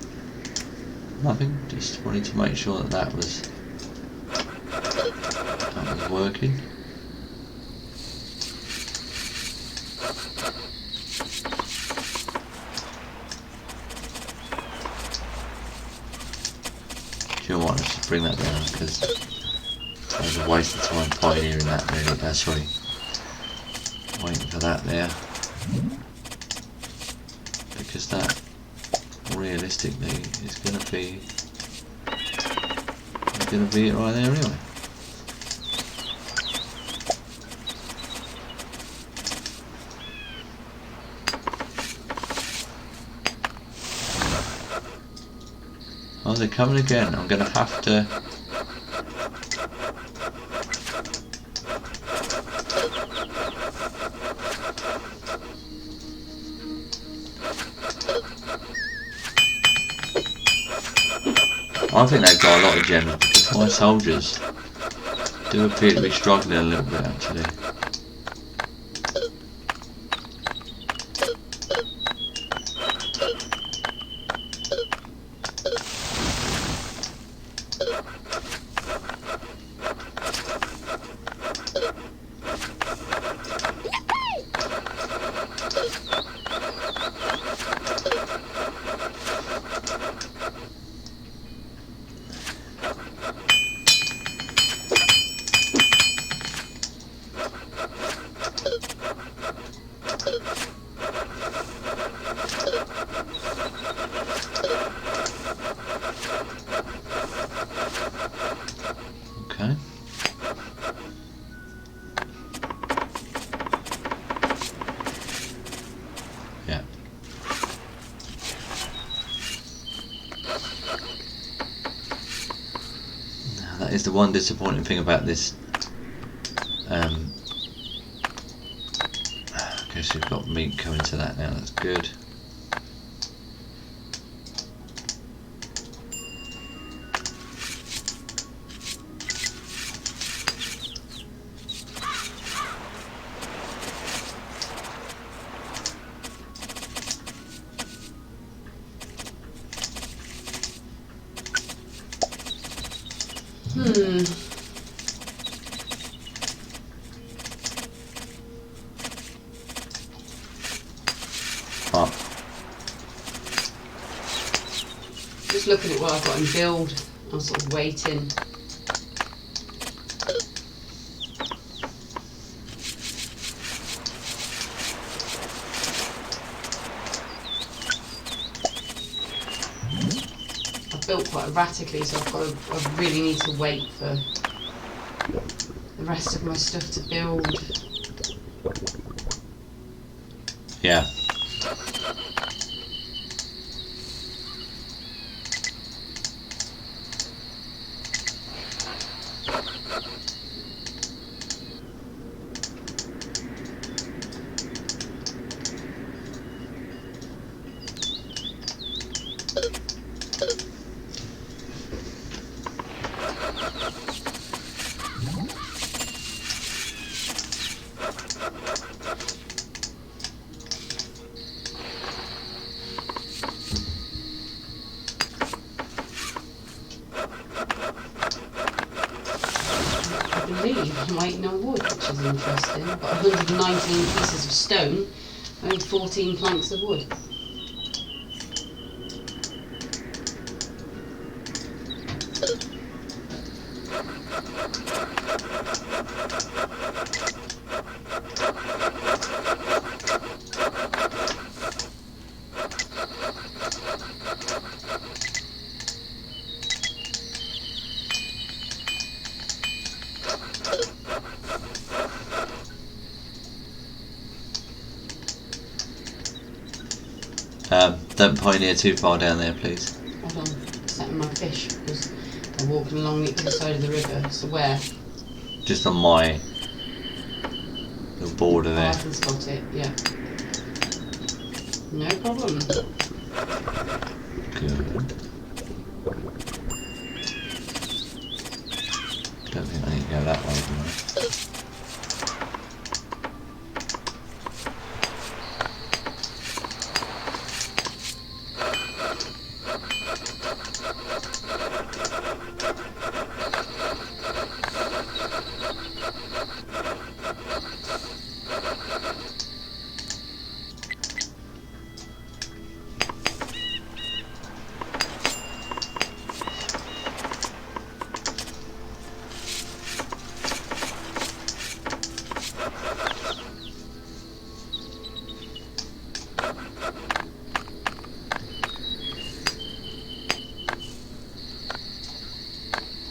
Nothing. Just wanted to make sure that was working. Do you know what? Let's just bring that down because it was a waste of time pioneering that. Really, sorry, waiting for that there. Because that realistically is going to be it right there anyway. Oh, they're coming again. I'm going to have to. I think they've got a lot of gems because my soldiers do appear to be struggling a little bit actually. the one disappointing thing about this. I guess we've got meat coming to that now, that's good. Just looking at what I've got in build, I'm sort of waiting. I've built quite erratically, so I really need to wait for the rest of my stuff to build. Yeah. I'm waiting on wood, which is interesting. I've got 119 pieces of stone, only 14 planks of wood. Don't pioneer too far down there, please. Hold on, setting my fish because they're walking along the other side of the river. So where? Just on my little border there. I can spot it, yeah. No problem. Good. Don't think I need to go that way, do I?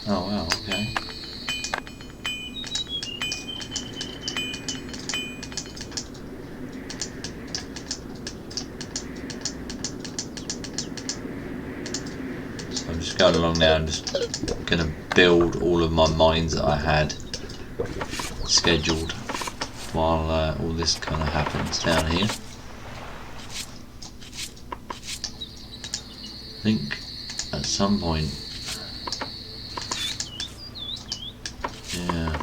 Oh wow, okay. So I'm just going along now and just going to build all of my mines that I had scheduled while all this kind of happens down here. I think at some point, yeah,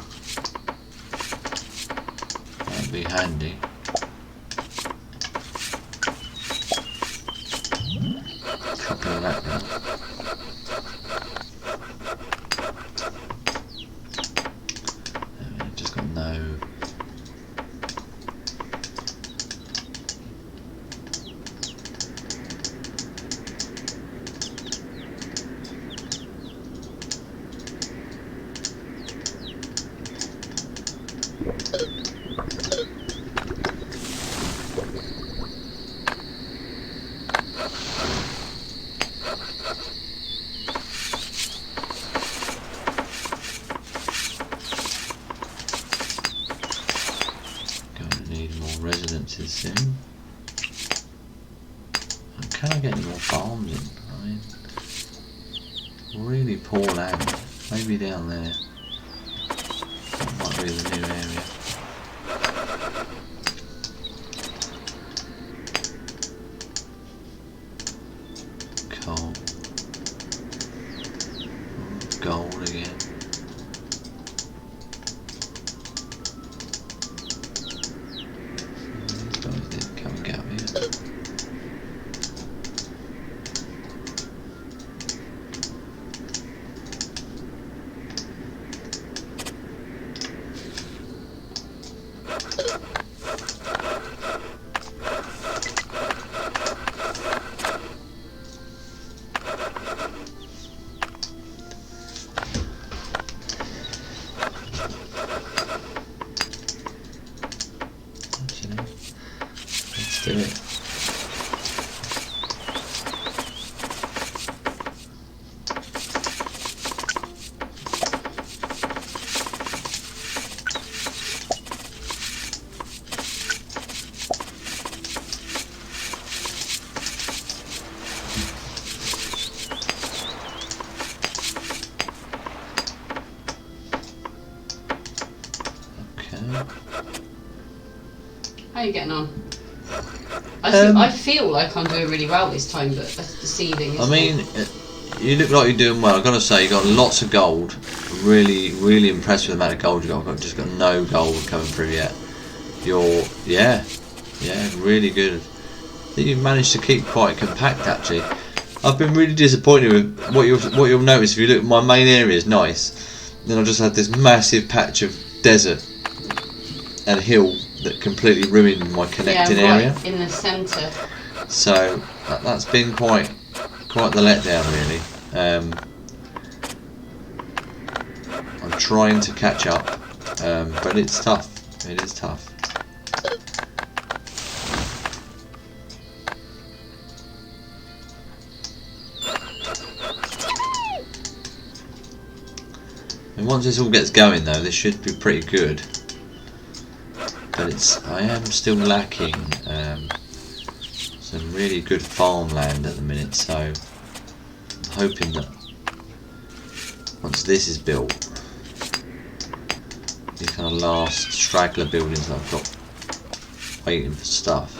that'd be handy. Couple of that now. Just got no. Residences soon. Can I get any more farms in? I mean, really poor land. Maybe down there. That might be the new area. Coal. Gold again. These guys didn't come and get up here. Let's do it. Okay. How are you getting on? I feel like I'm doing really well this time, but that's deceiving. I mean, you look like you're doing well. I've got to say, you got lots of gold. I'm really impressed with the amount of gold you got. I've just got no gold coming through yet. You're, yeah, really good. I think you've managed to keep quite compact actually. I've been really disappointed with what you'll notice if you look at my main area is nice. Then I just had this massive patch of desert and hill that completely ruined my connecting area. In the centre. So that's been quite the letdown really. I'm trying to catch up, but it's tough. It is tough. And once this all gets going though, this should be pretty good. But I am still lacking some really good farmland at the minute, so I'm hoping that once this is built, these kind of last straggler buildings that I've got waiting for stuff.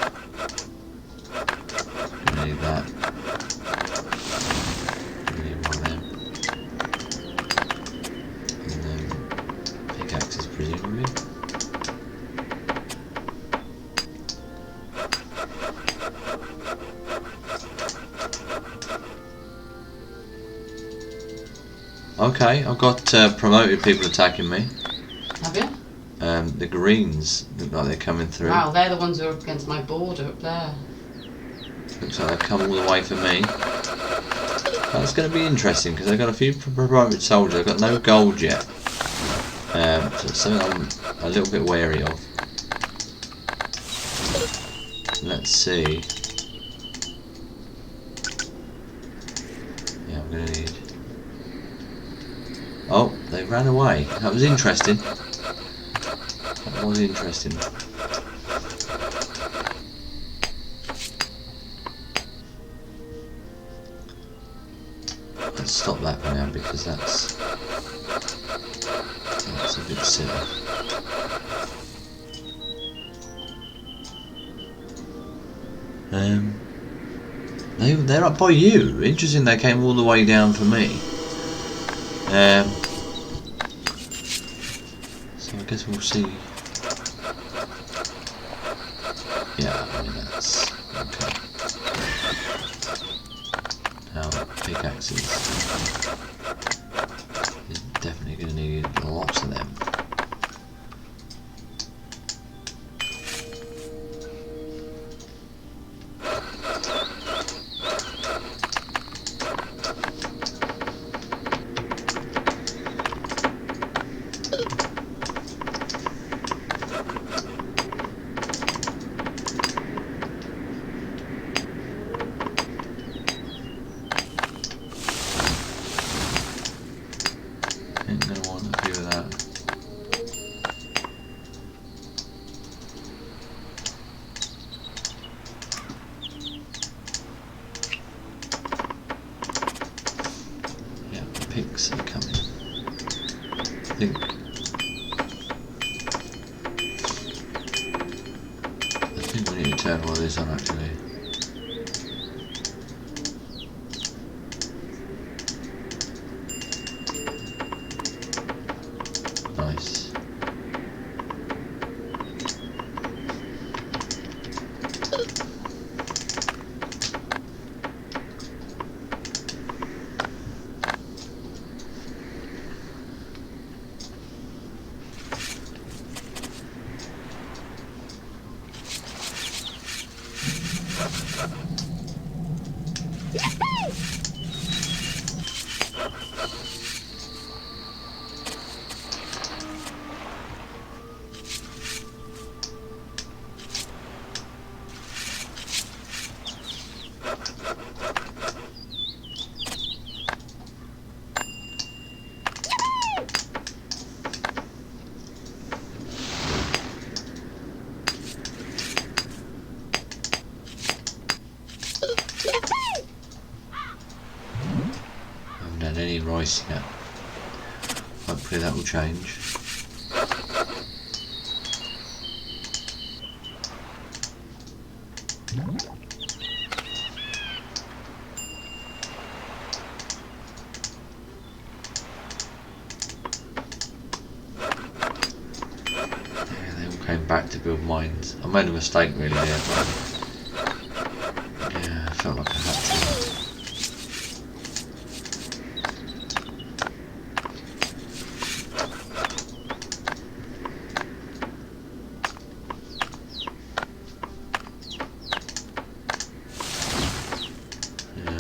Gonna need that. Gonna need one of them. And then pickaxes presumably. Okay, I've got promoted people attacking me. Have you? The greens look like they're coming through. Wow, they're the ones who are up against my border up there. Looks like they've come all the way for me. That's going to be interesting because I've got a few promoted soldiers. I've got no gold yet. So it's something I'm a little bit wary of. Let's see. Yeah, I'm going to need... Oh, they ran away. That was interesting. That was interesting. Let's stop that for now because that's a bit silly. They're up by you. Interesting. They came all the way down for me. So I guess we'll see. Yeah, I mean that's okay. Now pickaxes is definitely going to need lots of them. turn all this on actually. Nice. Haven't done any rice yet. Hopefully that will change. Came back to build mines. I made a mistake really there, but yeah, I felt like I had to. Yeah.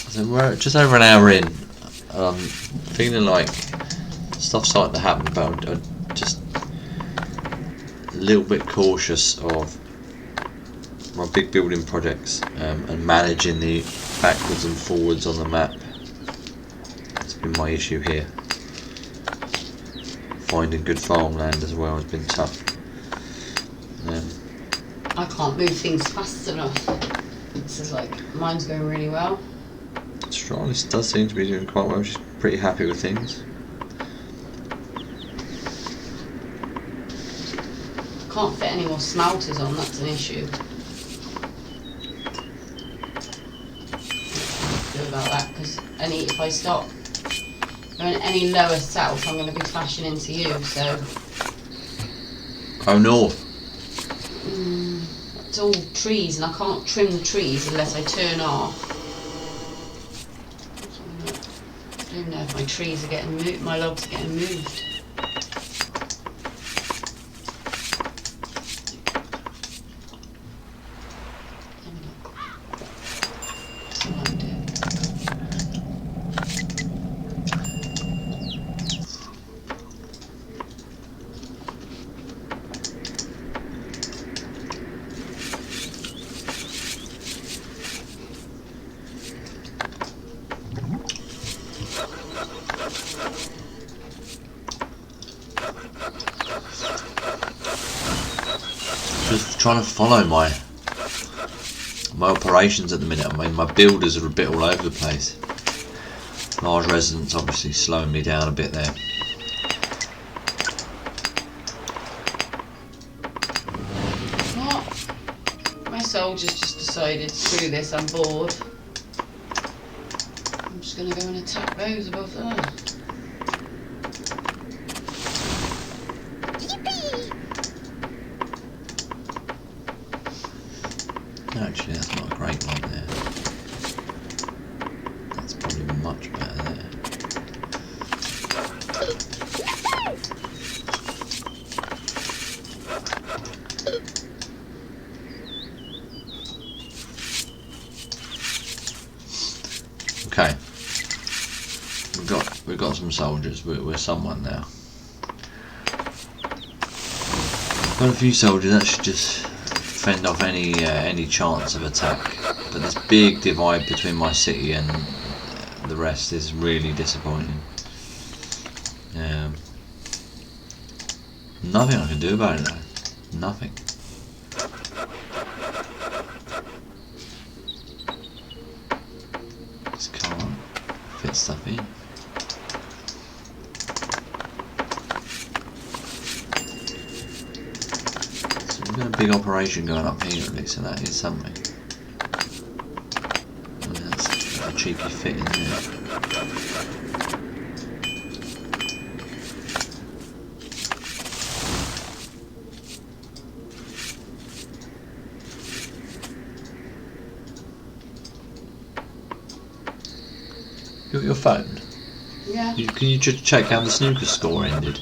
So we're just over an hour in. I'm feeling like stuff's starting to happen, but I'm just a little bit cautious of my big building projects and managing the backwards and forwards on the map. That's been my issue here. Finding good farmland as well has been tough. I can't move things fast enough. This is like, mine's going really well. Stralis does seem to be doing quite well. She's pretty happy with things. Can't fit any more smelters on, that's an issue. Do about that, because if I stop going any lower south, I'm going to be clashing into you, so. Oh no. It's all trees, and I can't trim the trees unless I turn off. I don't know if my trees are getting moved, my logs are getting moved. Just trying to follow my operations at the minute. I mean, my builders are a bit all over the place. Large residents obviously slowing me down a bit there. What? My soldiers just decided, screw this, I'm bored. I'm just going to go and attack those above there. Actually, that's not a great one there. That's probably much better there. Okay, we've got some soldiers. We're someone now. Got a few soldiers. That should just fend off any chance of attack. But this big divide between my city and the rest is really disappointing. Nothing I can do about it though. Nothing. Just can't fit stuff in. big operation going up here at least, so that is something. And that's a cheeky fit in there. You got your phone? Yeah. Can you just check how the snooker score ended?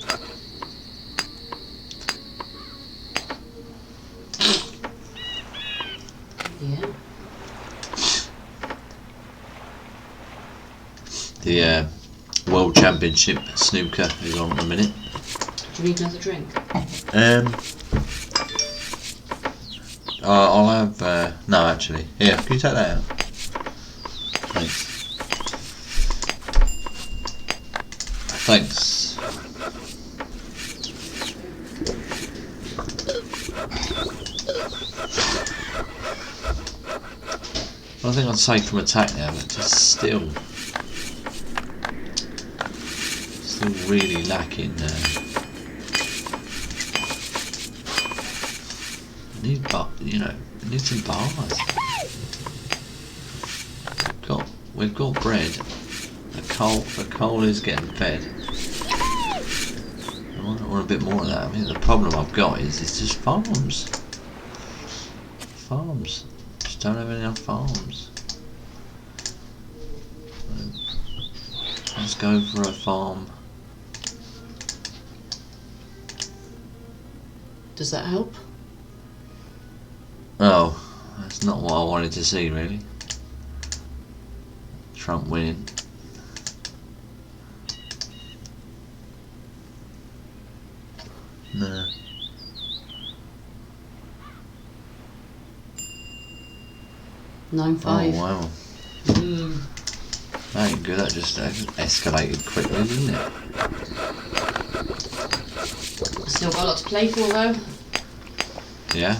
Yeah. The World Championship snooker is on at the minute. Do you need another drink? I'll have no, actually. Here, can you take that out? Thanks. Thanks. I think I'd say from attack now, but just still really lacking. Need need some bars. We've got bread. The coal is getting fed. I want a bit more of that. I mean, the problem I've got is it's just farms. Farms. Just don't have enough farms. Let's go for a farm. Does that help? Oh, that's not what I wanted to see, really. Trump winning. No. $9.5. Oh wow. That ain't good. That just escalated quickly, didn't it? Still got a lot to play for though. Yeah.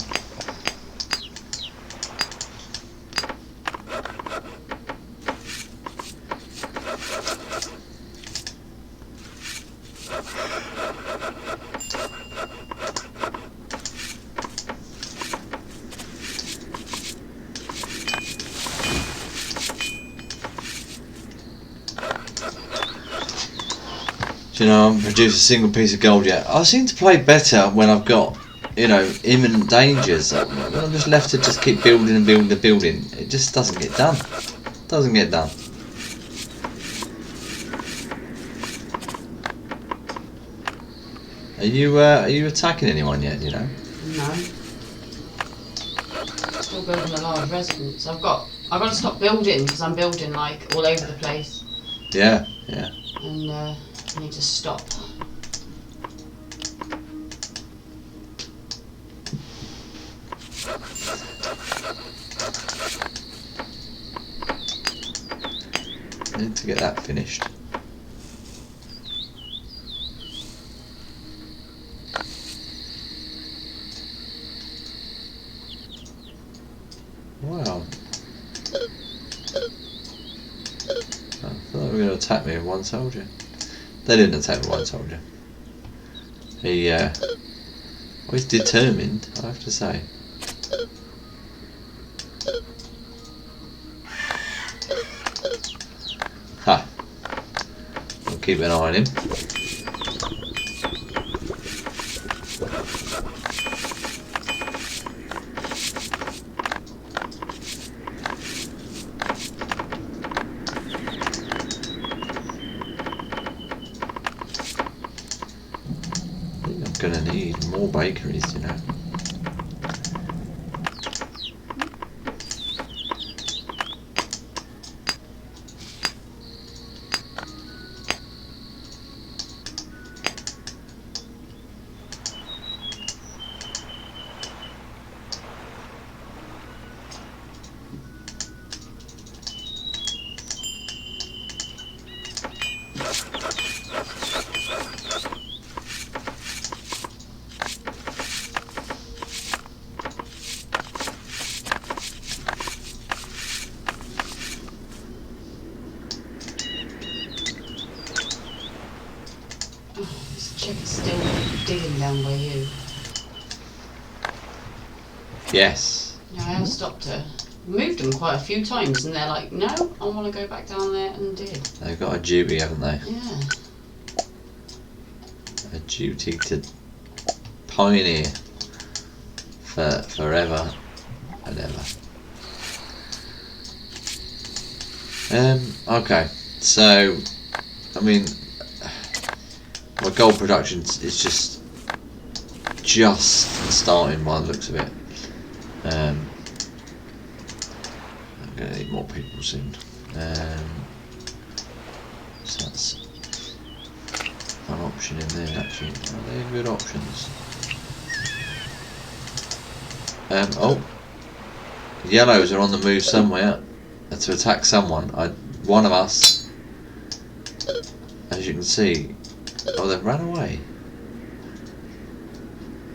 I haven't produced a single piece of gold yet. I seem to play better when I've got, imminent dangers. When I'm just left to just keep building and building and building, it just doesn't get done. Doesn't get done. Are you attacking anyone yet? No. Still building a large residence. I've got to stop building because I'm building like all over the place. Yeah. And I need to stop. I need to get that finished. Wow. I thought they were going to attack me with one soldier. They didn't attack with one soldier. He's determined, I have to say. Ha! We'll keep an eye on him. Gonna need more bakeries, This chicken's still digging down by you. Yes. Yeah, I have stopped her. Moved them quite a few times, and they're like, no, I want to go back down there, and did. They've got a duty, haven't they? Yeah. A duty to pioneer for forever and ever. Okay, so I mean, my gold production is just starting by the looks of it. I'm going to need more people soon. So that's an option in there actually. Are they good options? Oh, yellows are on the move somewhere to attack someone. One of us, as you can see, oh, they've ran away.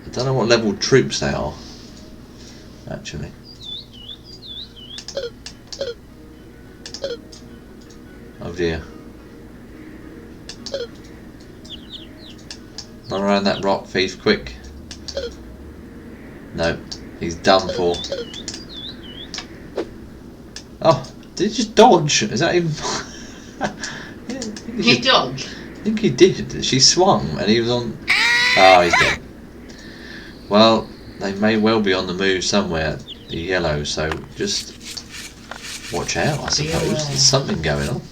I don't know what level troops they are, actually. Oh dear. Run around that rock, thief, quick. No, he's done for. Oh, did he just dodge? Is that even... He dodged? I think he did. She swung and he was on... Oh, he's dead. Well, they may well be on the move somewhere, the yellow, so just watch out, I suppose. There's something going on.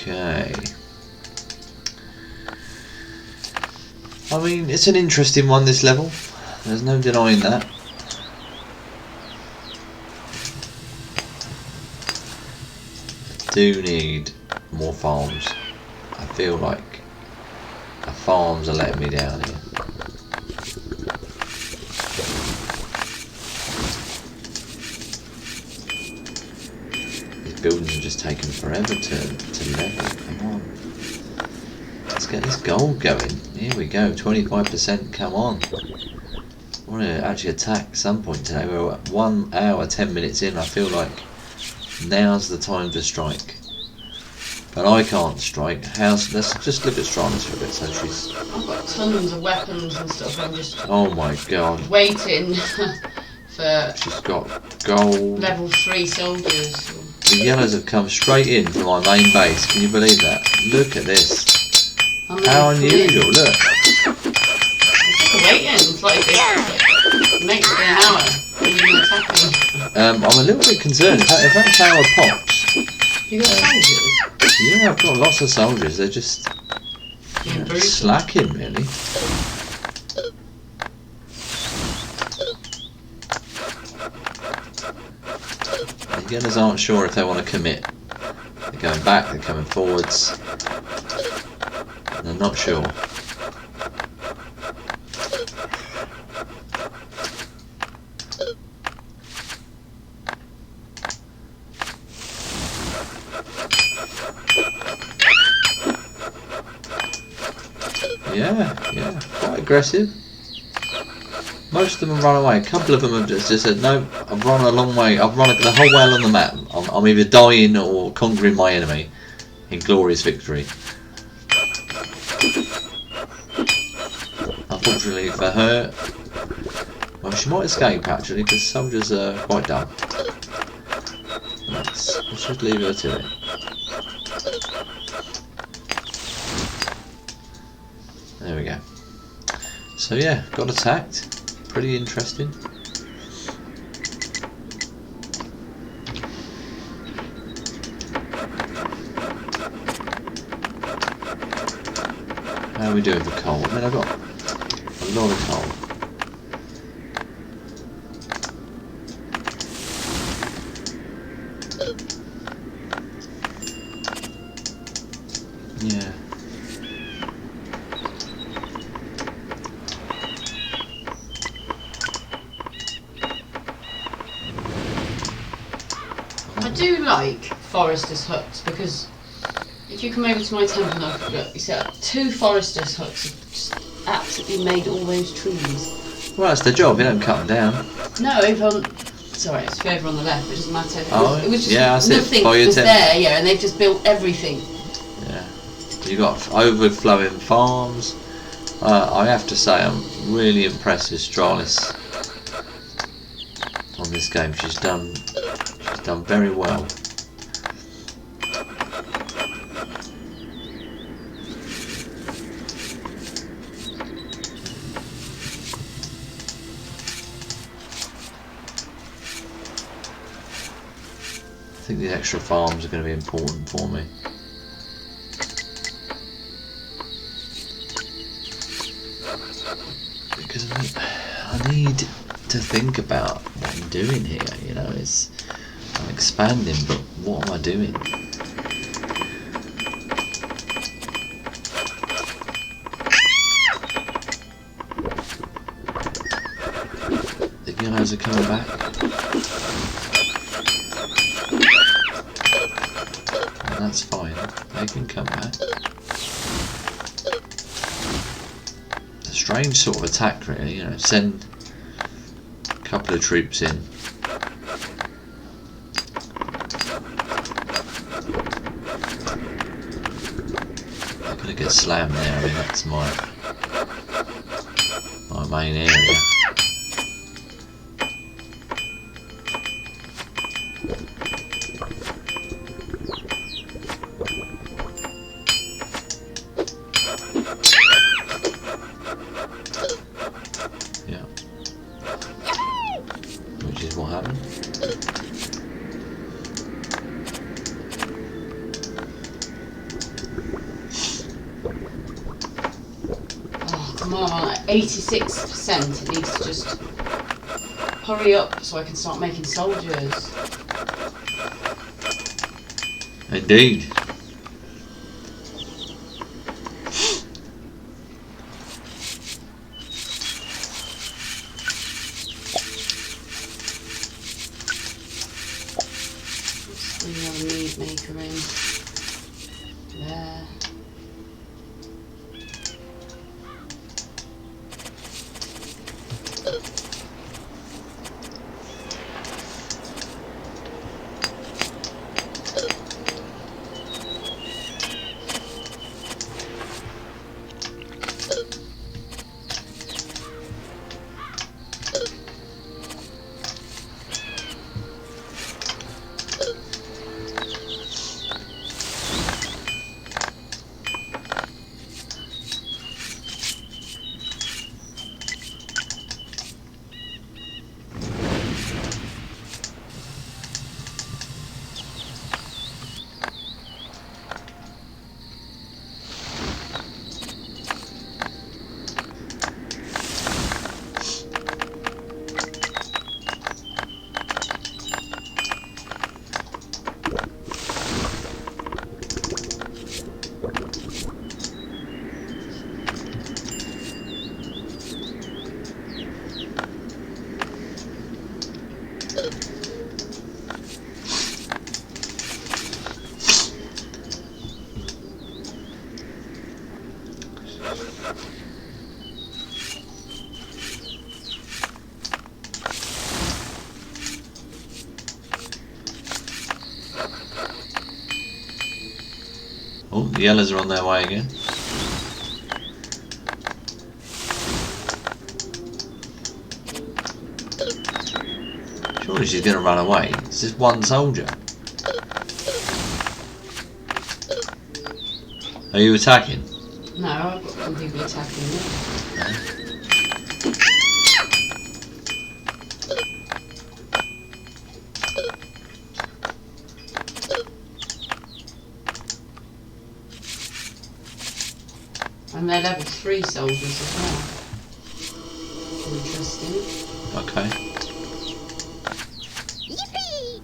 Okay. I mean, it's an interesting one, this level. There's no denying that. I do need more farms. I feel like the farms are letting me down here. These buildings are just taking forever to level. Come on. Let's get this gold going. Here we go, 25%, come on. I want to actually attack at some point today. We're at 1 hour, 10 minutes in. I feel like now's the time to strike. But I can't strike. Let's just look at strikers for a bit. So she's... I've got tons of weapons and stuff. I'm just... Oh my god. Waiting for... She's got gold. Level 3 soldiers. The yellows have come straight in from my main base. Can you believe that? Look at this. How unusual, look. It's just waiting. It's like it makes it an hour. And you're attacking. I'm a little bit concerned. If that tower pops... You got soldiers? Yeah, I've got lots of soldiers. They're just slacking, really. The yellows aren't sure if they want to commit. They're going back, they're coming forwards. And they're not sure. Yeah, quite aggressive. Most of them have run away. A couple of them have just said, no, I've run a long way. I've run the whole way along the map. I'm either dying or conquering my enemy in glorious victory. Unfortunately for her, well, she might escape actually, because soldiers are quite dumb. Let's just leave her to it. There we go. So yeah, got attacked. Pretty interesting. How are we doing for coal? I mean, I've got a lot of coal. Yeah. I do like foresters' huts because if you come over to my temple now, look, you see 2 foresters' huts have just absolutely made all those trees. Well, that's their job. You don't cut them down. No, sorry, it's further on the left. But it doesn't matter. It was just yeah, nothing was there. Yeah, and they've just built everything. Yeah, you got overflowing farms. I have to say, I'm really impressed with Stralis on this game. She's done very well. I think these extra farms are going to be important for me. Because I need to think about what I'm doing here, you know, I'm expanding, but what am I doing? The yellows are coming back. And that's fine, they can come back. Strange sort of attack, really. You know, send a couple of troops in. I'm gonna get slammed there. I mean, that's my main area. Which is what happened. Oh, come on, at 86%. It needs to just hurry up so I can start making soldiers. Indeed. Meat maker in there. Oh, the yellows are on their way again. Surely she's going to run away. It's just one soldier. Are you attacking? No, I've got some people attacking me. And they're level 3 soldiers as well. Interesting. Okay. Yippee!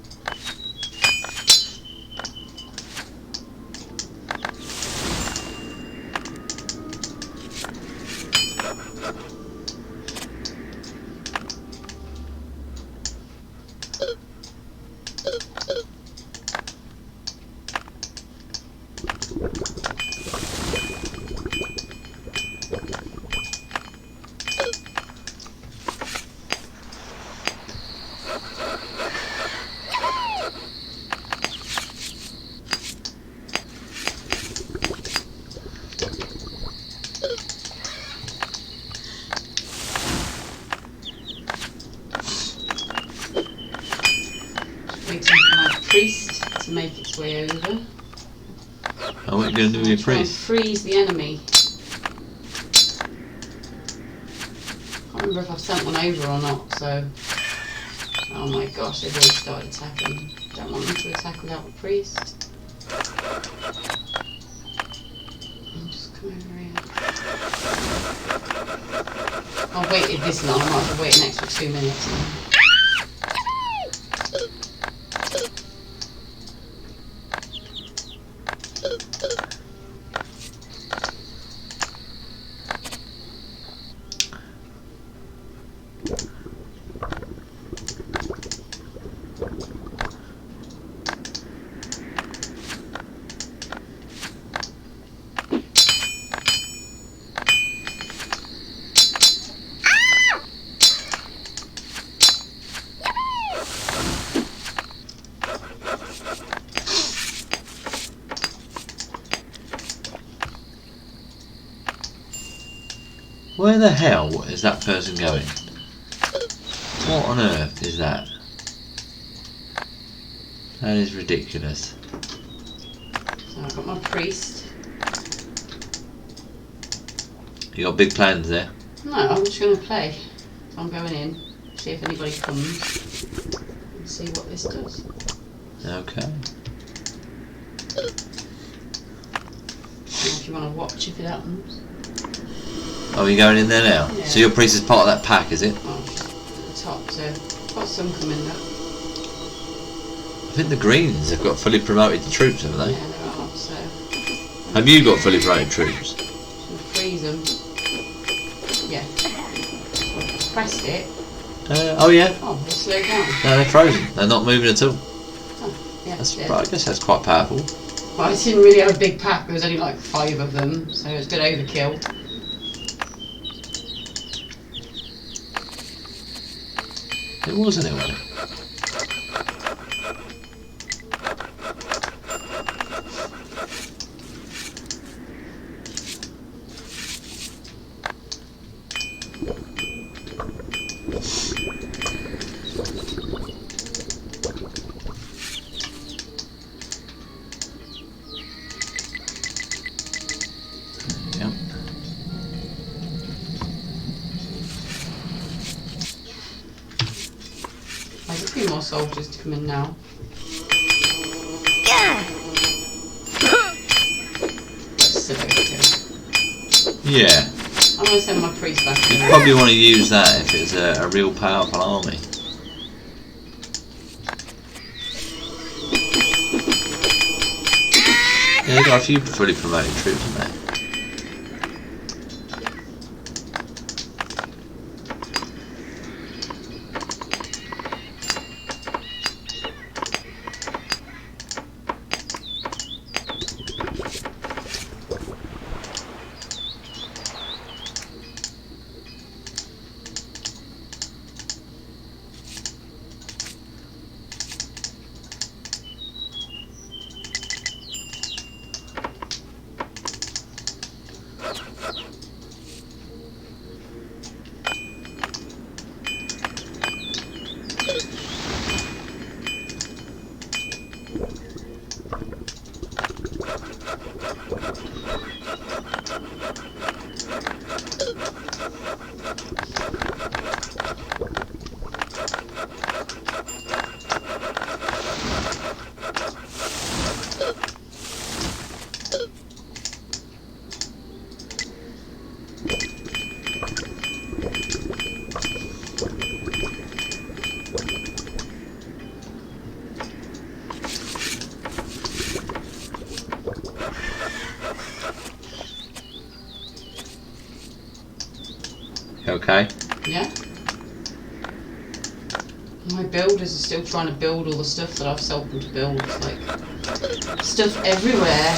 waiting for my priest to make its way over. Oh, what are you going to do with your priest? Freeze the enemy. Can't remember if I've sent one over or not, so... Oh my gosh, they've already started attacking. Don't want them to attack without a priest. I'll just come over here. I've waited this long, I might have to wait an extra 2 minutes now. Where the hell is that person going? What on earth is that? That is ridiculous. So I've got my priest. You got big plans there? No, I'm just going to play. So I'm going in, see if anybody comes, and see what this does. Okay. If you want to watch if it happens. Oh, you're going in there now? Yeah. So your priest is part of that pack, is it? Oh, at the top, so got some coming up. I think the Greens have got fully promoted troops, haven't they? Yeah, there are, so... Have you got fully promoted troops? Should freeze them. Yeah. I've pressed it. Oh yeah? Oh, they're slowed down. No, they're frozen. They're not moving at all. Oh, yeah, That's, yeah. I guess that's quite powerful. Well, I didn't really have a big pack, there was only like 5 of them, so it was good overkill. It wasn't it, was it? Yep. There's a few more soldiers to come in now. That's still overkill. Yeah. I'm going to send my priest back You'd in. probably want to use that if it's a real powerful army. Yeah, they've got a few fully promoted troops, haven't they? Okay. Yeah? My builders are still trying to build all the stuff that I've sold them to build. It's like stuff everywhere.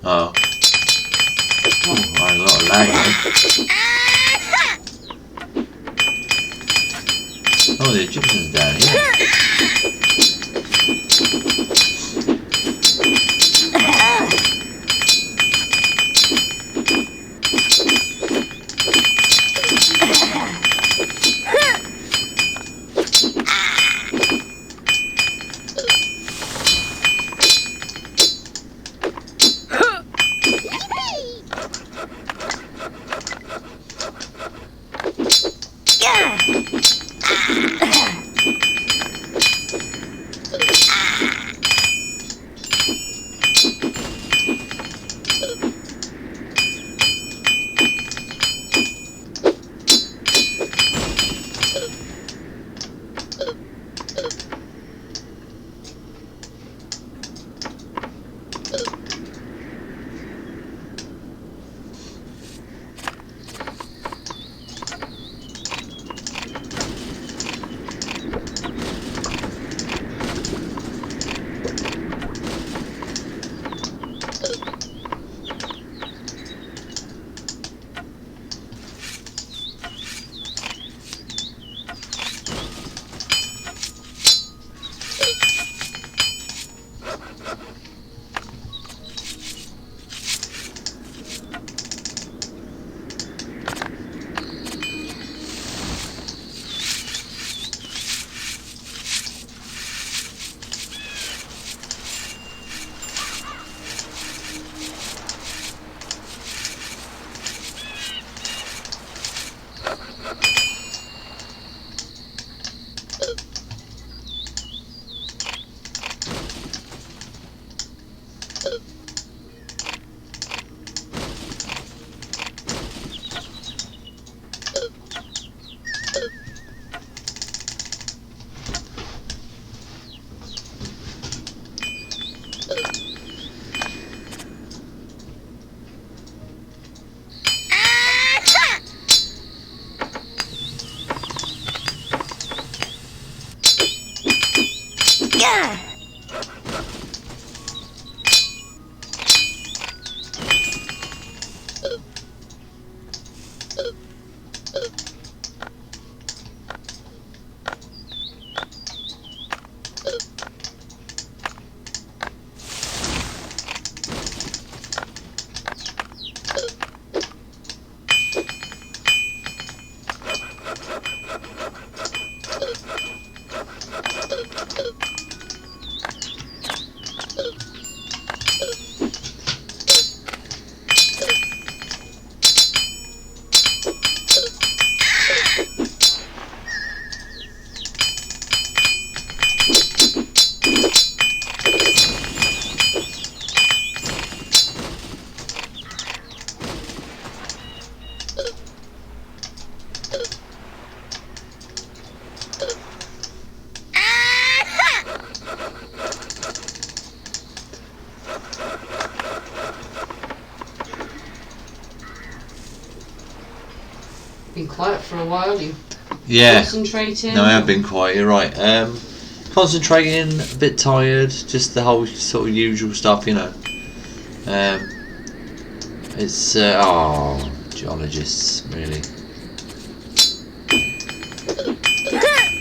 Oh. Oh, a lot of lag, eh? Oh, the Egyptians down here. Been quiet for a while. You Yeah. concentrating? No, I have been quiet. You're right. Concentrating, a bit tired. Just the whole sort of usual stuff, you know. It's geologists really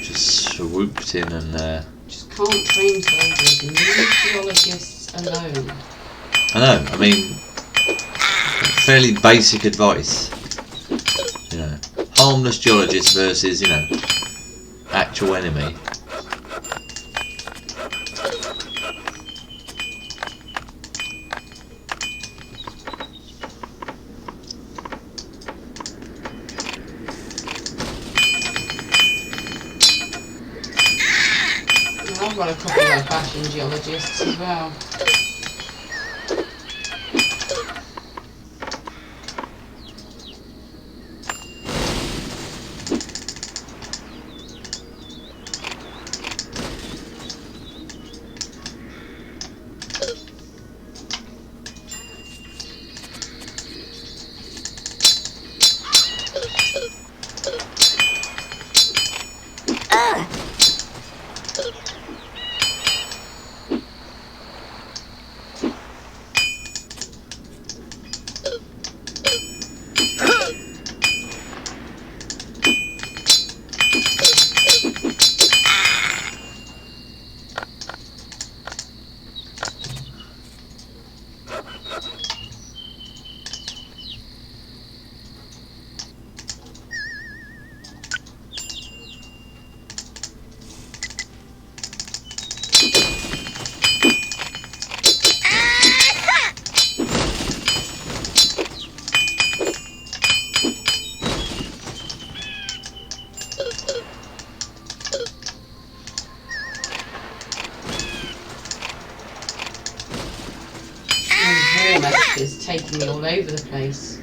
just swooped in and. Just can't train soldiers. You leave geologists alone. I know. I mean, fairly basic advice. You know, harmless geologist versus actual enemy. I've got a couple of bashing geologists as well. war messages taking me all over the place.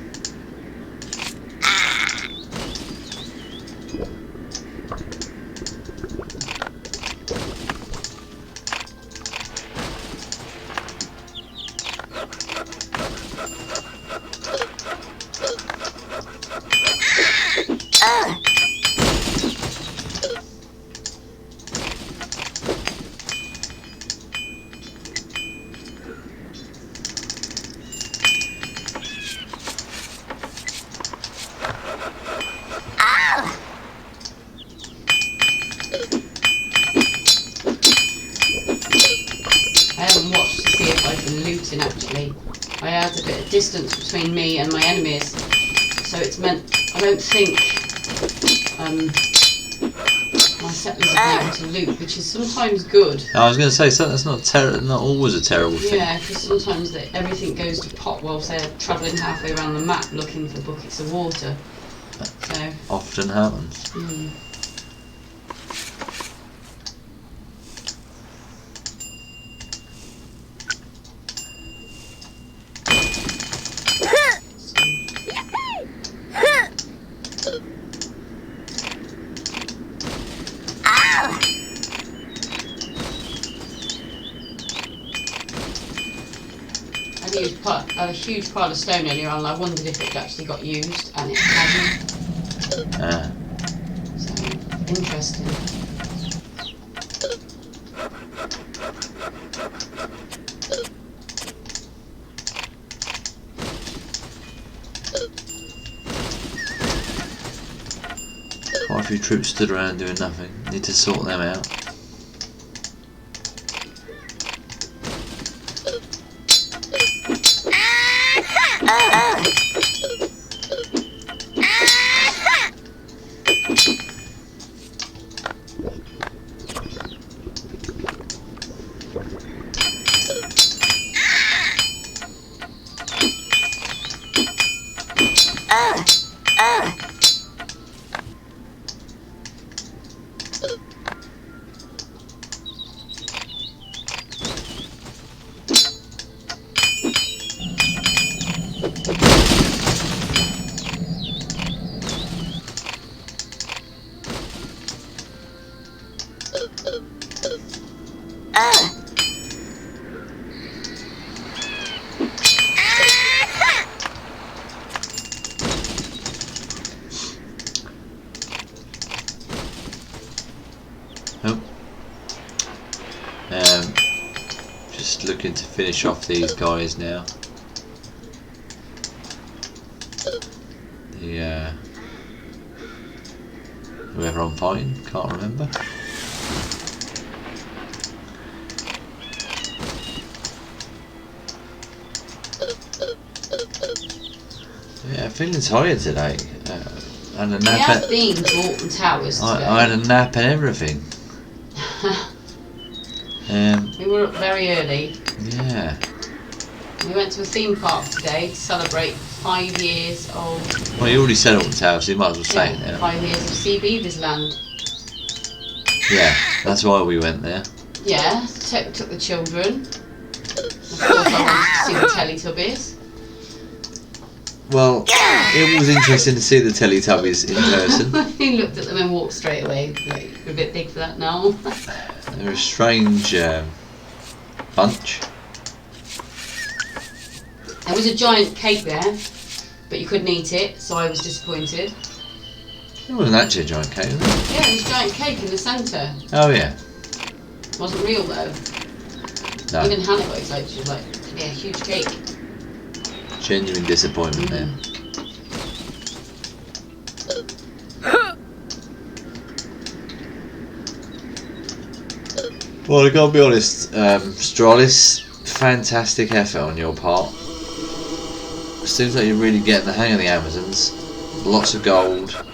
Actually, I had a bit of distance between me and my enemies, so it's meant I don't think my settlers are able to loot, which is sometimes good. I was going to say that's not always a terrible thing. Yeah, because sometimes everything goes to pot whilst they're travelling halfway around the map looking for buckets of water. So often happens. A huge pile of stone earlier on, and I wondered if it actually got used, and it hadn't. So, interesting. Quite a few troops stood around doing nothing. Need to sort them out. Just looking to finish off these guys now. Whoever I'm fighting, can't remember. Yeah, feeling tired today. And a nap. We have been to Alton Towers today. I had a nap and everything. We were up very early. Yeah. We went to a theme park today to celebrate 5 years of... Well, you already said Alton Towers, so you might as well say it now. 5 years of Sea Beavers Land. Yeah, that's why we went there. Yeah, took the children. Of course I wanted to see the Teletubbies. Well, it was interesting to see the Teletubbies in person. He looked at them and walked straight away. Like, you're a bit big for that now. They're a strange bunch. There was a giant cake there, but you couldn't eat it, so I was disappointed. It wasn't actually a giant cake, was it? Yeah, there was a giant cake in the centre. Oh yeah. It wasn't real though. No. Even Hannah got excited. She was like, yeah, huge cake. Genuine disappointment there. Well, I gotta be honest, Stralis, fantastic effort on your part. Seems like you're really getting the hang of the Amazons. Lots of gold.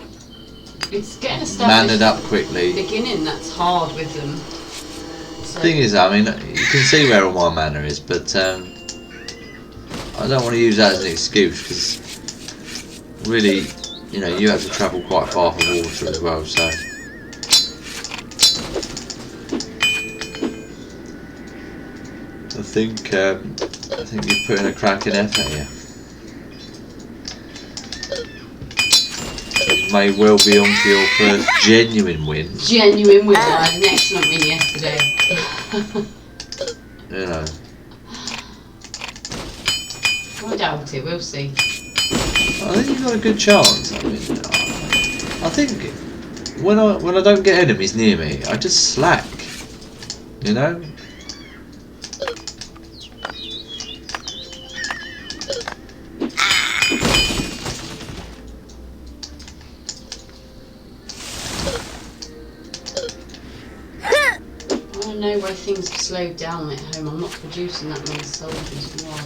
It's getting established. Manned up quickly. Beginning, that's hard with them. So. Thing is, I mean, you can see where all my mana is, but I don't want to use that as an excuse because really, you know, you have to travel quite far for water as well. So I think I think you've put in a cracking effort here. You may well be on to your first genuine win. Genuine win. I had an excellent win yesterday. You know. I doubt it. We'll see. I think you've got a good chance. I mean, I think when I don't get enemies near me, I just slack. You know. I don't know why things have slowed down at home. I'm not producing that many soldiers. Why?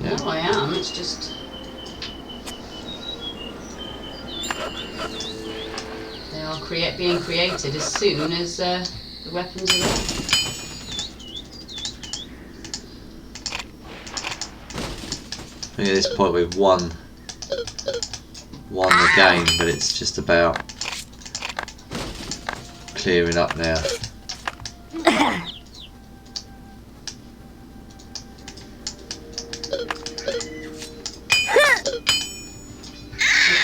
Yeah. No, I am. It's just they are being created as soon as the weapons are there. I think at this point we've won the game, but it's just about clearing up now.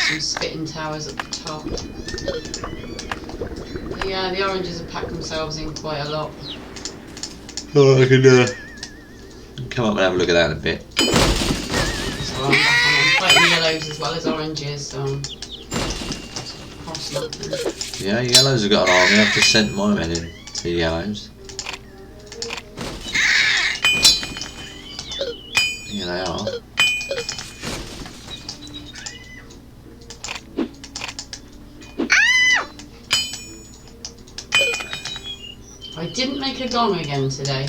Some spitting towers at the top. Yeah, the oranges have packed themselves in quite a lot. Oh, I can come up and have a look at that in a bit. So I'm fighting yellows as well as oranges, so I'm cross-looking. Yeah, yellows have got an army. I've just sent my men in to yellows. Here they are. I didn't make a gong again today.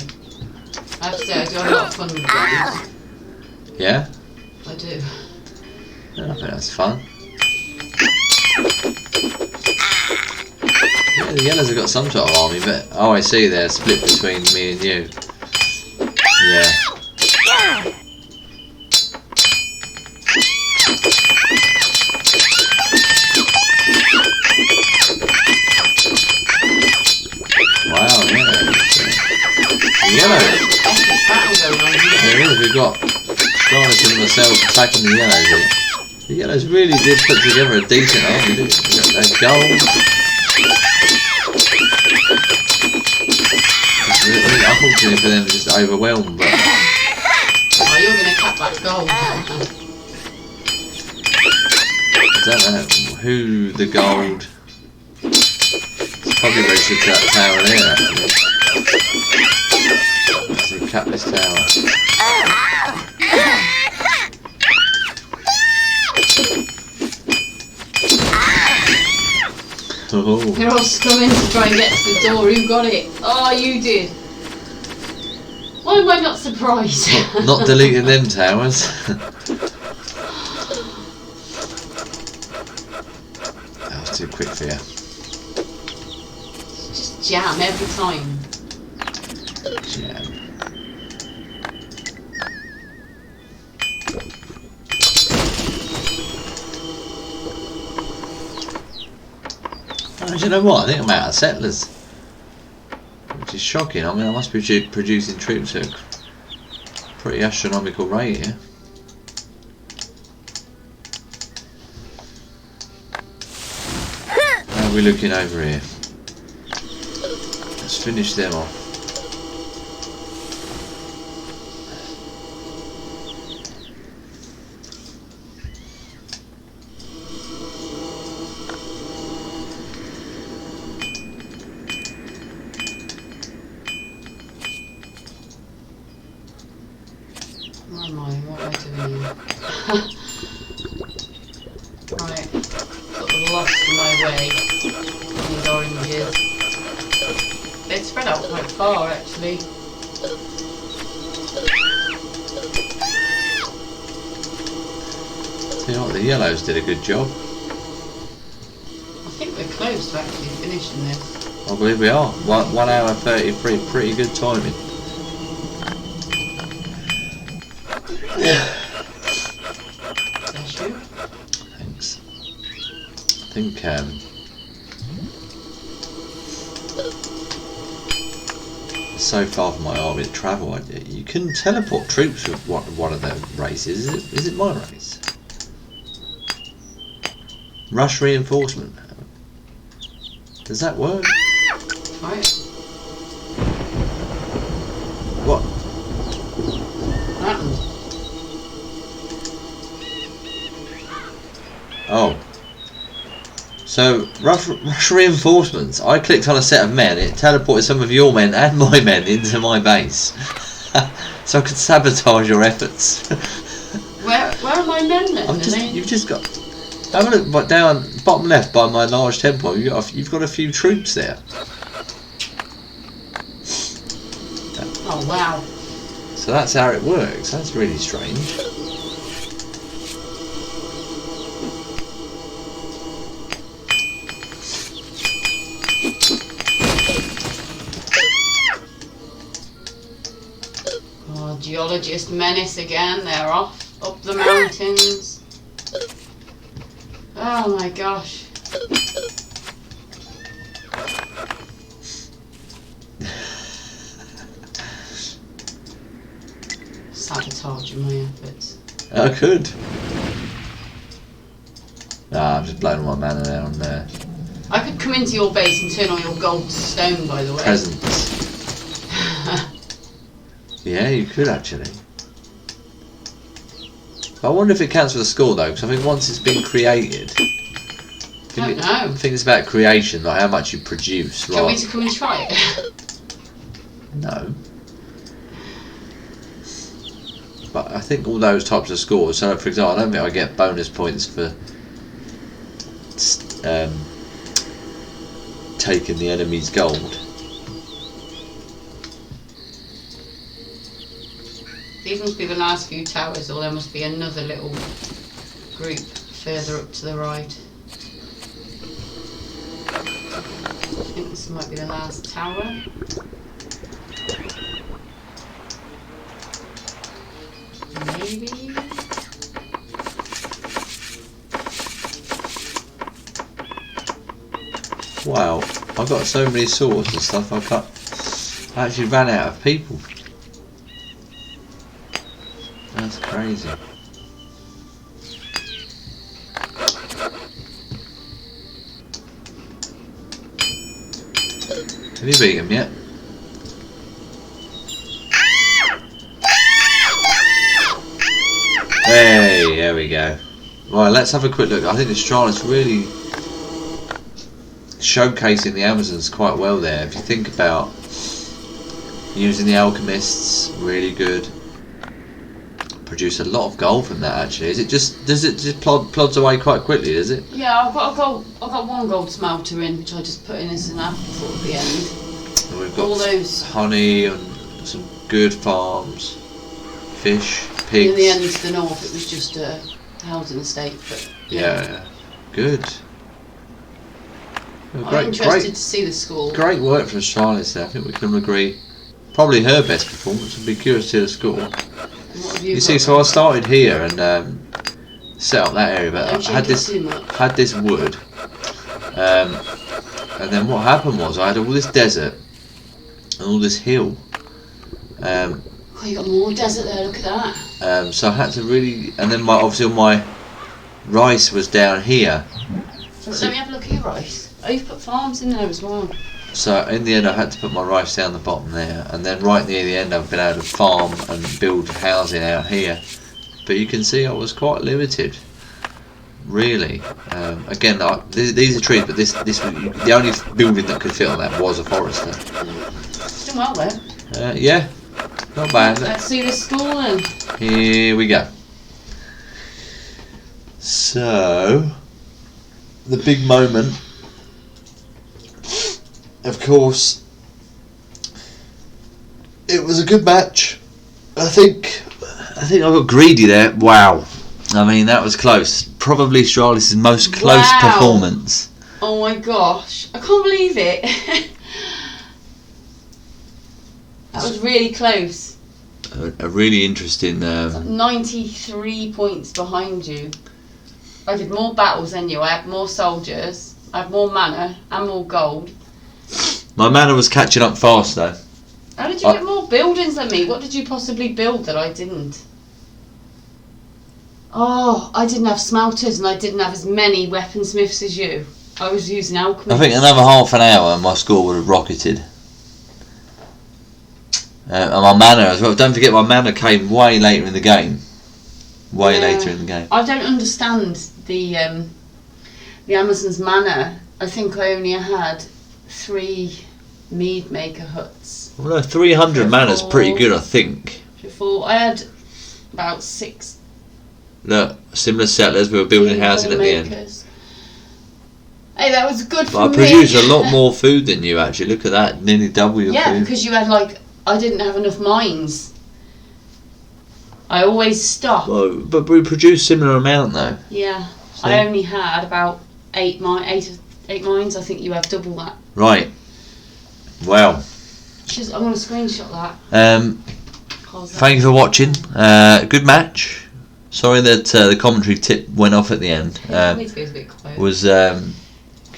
I have to say, I do have a lot of fun with gongs. Yeah? I do. I think that's fun. Yeah, the yellows have got some sort of army, but oh, I see, they're split between me and you. Yeah. Wow, yeah. The yellows. Epic battle going on here. There is, we've got Garnet and myself attacking the yellows here. The yellows really did put together a decent army, didn't they? Got their gold. Unfortunately for them, just overwhelmed, but Oh, you're going to cut that gold. I don't know who the gold. It's probably registered to that tower there, actually. Let's see, cut this tower. Oh. They're all coming to try and get to the door. Who got it? Oh, you did. Why am I not surprised? Not deleting them towers. That was too quick for you. Just jam every time. Jam. Oh, do you know what? I think I'm out of settlers. Which is shocking. I mean, I must be producing troops at a pretty astronomical rate here. How are we looking over here? Let's finish them off. Where am I? What am I doing here? Right. Got the lost my way. These oranges. They spread out quite far, actually. Tell you what, the yellows did a good job. I think we're close to actually finishing this. I believe we are. 1 hour 33, pretty good timing. Bless you. Thanks. I think the so far from my army to travel. You can teleport troops with one of the races. Is it my race? Rush reinforcement. Does that work? Right. What? What happened? Oh. So, rush reinforcements. I clicked on a set of men, it teleported some of your men and my men into my base. So I could sabotage your efforts. Where are my men then? You've just got... Have a look down, bottom left by my large temple, you've got a few troops there. Oh wow. So that's how it works. That's really strange. Oh, geologist menace again. They're off up the mountains. Oh my gosh. Sabotaging my efforts. I could. I'm just blowing my mana down there. I could come into your base and turn all your gold to stone, by the way. Presents. Yeah, you could actually. I wonder if it counts for the score though, because I think once it's been created. I don't know. I think it's about creation, like how much you produce. Do you want me to come and try it? No. But I think all those types of scores, so for example, I don't think I get bonus points for taking the enemy's gold. These must be the last few towers, or there must be another little group further up to the right. I think this might be the last tower. Maybe? Wow, I've got so many swords and stuff, I actually ran out of people. That's crazy. Have you beat him yet? Hey, there we go. Right, let's have a quick look. I think this trial is really showcasing the Amazons quite well there. If you think about using the alchemists, really good. Produce a lot of gold from that actually. Does it just plods away quite quickly, does it? Yeah, I've got one gold smelter in, which I just put in as an afterthought at the end. And we've got all those honey and some good farms, fish, pigs. In the end to the north it was just a housing estate, but yeah. Good. Well, I'm interested to see the score. Great work from Charlotte there. I think we can agree. Probably her best performance. I'd be curious to see the score. You see, so I started here and set up that area, but I had this wood, and then what happened was I had all this desert and all this hill. Oh, you got more desert there. Look at that. So I had to really, and then obviously all my rice was down here. So let me have a look at your rice. Oh, you've put farms in there as well. So in the end I had to put my rice down the bottom there, and then right near the end I've been able to farm and build housing out here. But you can see I was quite limited, really. Again, these are trees, but this was, the only building that could fit on that was a forester. Doing well there. Yeah, not bad. Let's see the score then. Here we go. So, the big moment. Of course, it was a good match. I think I got greedy there. Wow. I mean, that was close. Probably Stralis' most close performance. Oh my gosh. I can't believe it. That was really close. A really interesting... 93 points behind you. I did more battles than you. I had more soldiers. I had more mana and more gold. My mana was catching up fast though. How did you get more buildings than me? What did you possibly build that I didn't? Oh, I didn't have smelters and I didn't have as many weaponsmiths as you. I was using alchemy. I think another half an hour and my score would have rocketed. And my mana as well. Don't forget, my mana came way later in the game. Later in the game. I don't understand the Amazon's mana. I think I only had 3 mead maker huts. Well, no, 300 mana's pretty good, I think. Before I had about 6. Look, similar settlers. We were building housing at the end. Hey, that was good for I me. produced a lot more food than you, actually. Look at that, nearly double your food. Yeah, because you had I didn't have enough mines. I always stop. Well, but we produced similar amount though. Yeah, So. I only had about 8 mines. I think you have double that. Right. Well. I'm going to screenshot that. Thank you for watching. Good match. Sorry that the commentary tip went off at the end. Need to be a bit quiet. Was can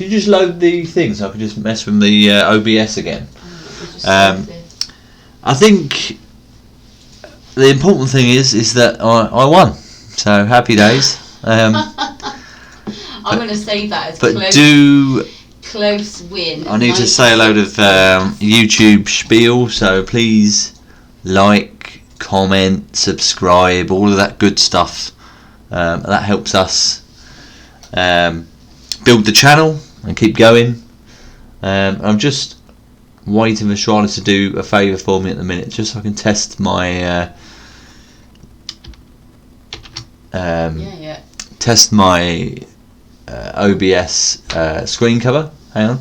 you just load the thing so I can just mess with the OBS again? I think the important thing is that I won. So happy days. I'm going to say that as but close win. I need to say a load of YouTube spiel. So please like, comment, subscribe, all of that good stuff. That helps us build the channel and keep going. I'm just waiting for Charlotte to do a favour for me at the minute, just so I can test my test my OBS screen cover. Hang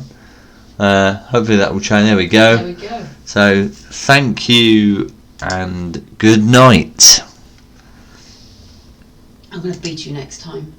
on. Hopefully that will change. There we go. There we go. So thank you and good night. I'm going to beat you next time.